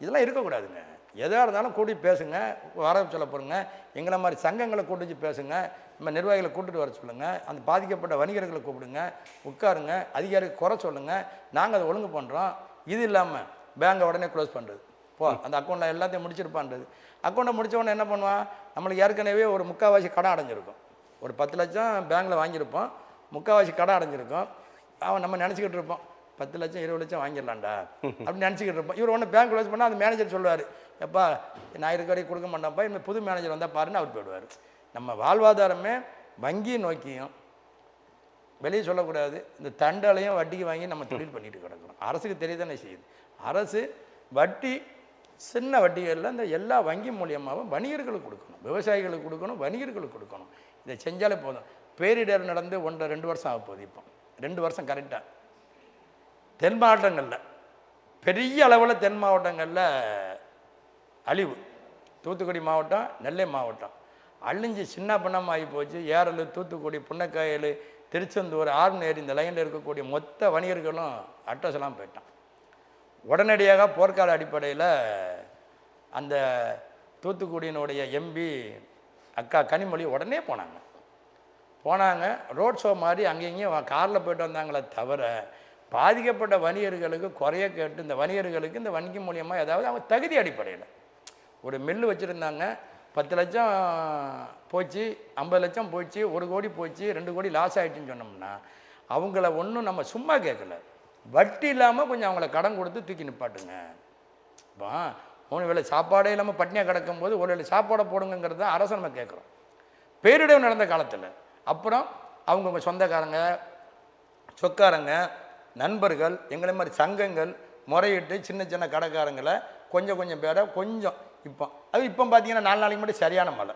இதெல்லாம் இருக்கக்கூடாதுங்க. எதாக இருந்தாலும் கூட்டி பேசுங்க, வர சொல்ல போகிறங்க. எங்களை மாதிரி சங்கங்களை கூட்டிச்சு பேசுங்க, நம்ம நிர்வாகிகளை கூட்டிட்டு வர சொல்லுங்கள், அந்த பாதிக்கப்பட்ட வணிகர்களை கூப்பிடுங்க, உட்காருங்க, அதிகாரிக்கு குறை சொல்லுங்கள், நாங்கள் அதை ஒழுங்கு பண்ணுறோம். இது இல்லாமல் பேங்கை உடனே க்ளோஸ் பண்ணுறது போ அந்த அக்கௌண்ட்டில் எல்லாத்தையும் முடிச்சிருப்பான்றது. அக்கௌண்ட்டை முடித்தவொடனே என்ன பண்ணுவான், நம்மளுக்கு ஏற்கனவே ஒரு முக்கால்வாசி கடன் அடைஞ்சிருக்கும். ஒரு 10 லட்சம் பேங்க்கில் வாங்கியிருப்போம், முக்கால்வாசி கடன் அடைஞ்சிருக்கும். அவன் நம்ம நினச்சிக்கிட்டு இருப்போம் 10 லட்சம் 20 லட்சம் வாங்கிடலாம்டா அப்படின்னு நினச்சிக்கிட்டு இருப்போம். இவர் ஒன்று பேங்க் க்ளோஸ் பண்ணால் அந்த மேனேஜர் சொல்லுவார், எப்பா நான் இருக்க வரைக்கும் கொடுக்க மாட்டேன்ப்பா, இந்த புது மேனேஜர் வந்தால் பாருன்னு அவர் போயிடுவார். நம்ம வாழ்வாதாரமே வங்கியை நோக்கியும் வெளியே சொல்லக்கூடாது, இந்த தண்டாலையும் வட்டிக்கு வாங்கி நம்ம தொழில் பண்ணிட்டு கிடக்கிறோம். அரசுக்கு தெரியதானே செய்யுது. அரசு வட்டி சின்ன வட்டிகளில் இந்த எல்லா வங்கி மூலியமாகவும் வணிகர்களுக்கு கொடுக்கணும், விவசாயிகளுக்கு கொடுக்கணும், வணிகர்களுக்கு கொடுக்கணும். இதை செஞ்சாலே போதும். பேரிடர் நடந்து 1-2 வருஷம் ஆக போகுது. இப்போ 2 வருஷம் கரெக்டாக தென் மாவட்டங்களில் பெரிய அளவில் தென் மாவட்டங்களில் அழிவு. தூத்துக்குடி மாவட்டம், நெல்லை மாவட்டம் அழிஞ்சு சின்ன பின்னமாகி போச்சு. ஏரல், தூத்துக்குடி, புன்னக்காயல், திருச்செந்தூர், ஆர்நேரி இந்த லைனில் இருக்கக்கூடிய மொத்த வணிகர்களும் அட்ரஸ் எல்லாம் போயிட்டான். உடனடியாக போர்க்கால அடிப்படையில் அந்த தூத்துக்குடியினுடைய எம்பி அக்கா கனிமொழி உடனே போனாங்க. ரோட் ஷோ மாதிரி அங்கேயும் காரில் போயிட்டு வந்தாங்களே தவிர பாதிக்கப்பட்ட வணிகர்களுக்கு குறைய கேட்டு இந்த வணிகர்களுக்கு இந்த வங்கி மூலியமாக ஏதாவது அவங்க தகுதி அடிப்படையில் ஒரு மில்லு வச்சுருந்தாங்க, 10 லட்சம் போச்சு, 50 லட்சம் போச்சு, 1 கோடி போச்சு, 2 கோடி லாஸ் ஆகிட்டுன்னு சொன்னோம்னா அவங்கள ஒன்றும் நம்ம சும்மா கேட்கல, வட்டி இல்லாமல் கொஞ்சம் அவங்கள கடன் கொடுத்து தூக்கி நிப்பாட்டுங்க. இப்போ 3 வேளை சாப்பாடே இல்லாமல் பட்னியாக கிடக்கும்போது ஒரு வேளை சாப்பாடை போடுங்கிறது தான் அரசு நம்ம கேட்குறோம். பேரிடர் நடந்த காலத்தில் அப்புறம் அவங்கவுங்க சொந்தக்காரங்க, சொக்காரங்க, நண்பர்கள், எங்களை மாதிரி சங்கங்கள் முறையிட்டு சின்ன சின்ன கடைக்காரங்களை கொஞ்சம் பேரை கொஞ்சம் இப்போ பார்த்தீங்கன்னா 4 நாளைக்கு மட்டும் சரியான மழை.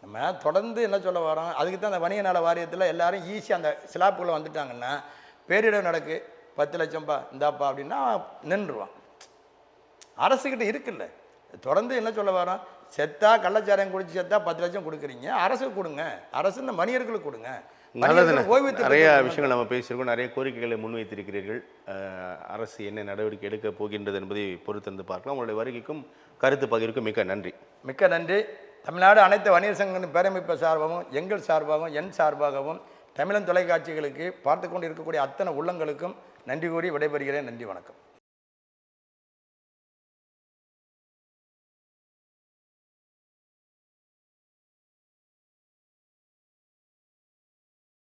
நம்ம தொடர்ந்து என்ன சொல்ல வரோம், அதுக்கு தான் அந்த வணிக நல வாரியத்தில் எல்லாரும் ஈஸியாக அந்த ஸ்லாப்புக்குள்ளே வந்துட்டாங்கன்னா பேரிடர் நடக்கு 10 லட்சம்ப்பா இந்தாப்பா அப்படின்னா நின்றுவான். அரசுக்கிட்ட இருக்குல்ல. தொடர்ந்து என்ன சொல்ல வரோம், செத்தா கள்ளச்சாரம் குடிச்சு செத்தா 10 லட்சம் கொடுக்குறீங்க, அரசுக்கு கொடுங்க, அரசு இந்த மனிதர்களுக்கு கொடுங்க. நல்லது. நிறைய விஷயங்கள் நம்ம பேசியிருக்கோம், நிறைய கோரிக்கைகளை முன்வைத்திருக்கிறீர்கள். அரசு என்ன நடவடிக்கை எடுக்க போகின்றது என்பதை பொறுத்திருந்து பார்க்கலாம். உங்களுடைய வருகைக்கும் கருத்து பகிர்வுக்கும் மிக்க நன்றி. மிக்க நன்றி. தமிழ்நாடு அனைத்து வணிகர் சங்கங்களின் பேரமைப்பு சார்பாகவும் எங்கள் சார்பாகவும் என் சார்பாகவும் தமிழன் தொலைக்காட்சிகளுக்கு பார்த்து கொண்டு இருக்கக்கூடிய அத்தனை உள்ளங்களுக்கும் நன்றி கூறி விடைபெறுகிறேன். நன்றி, வணக்கம்.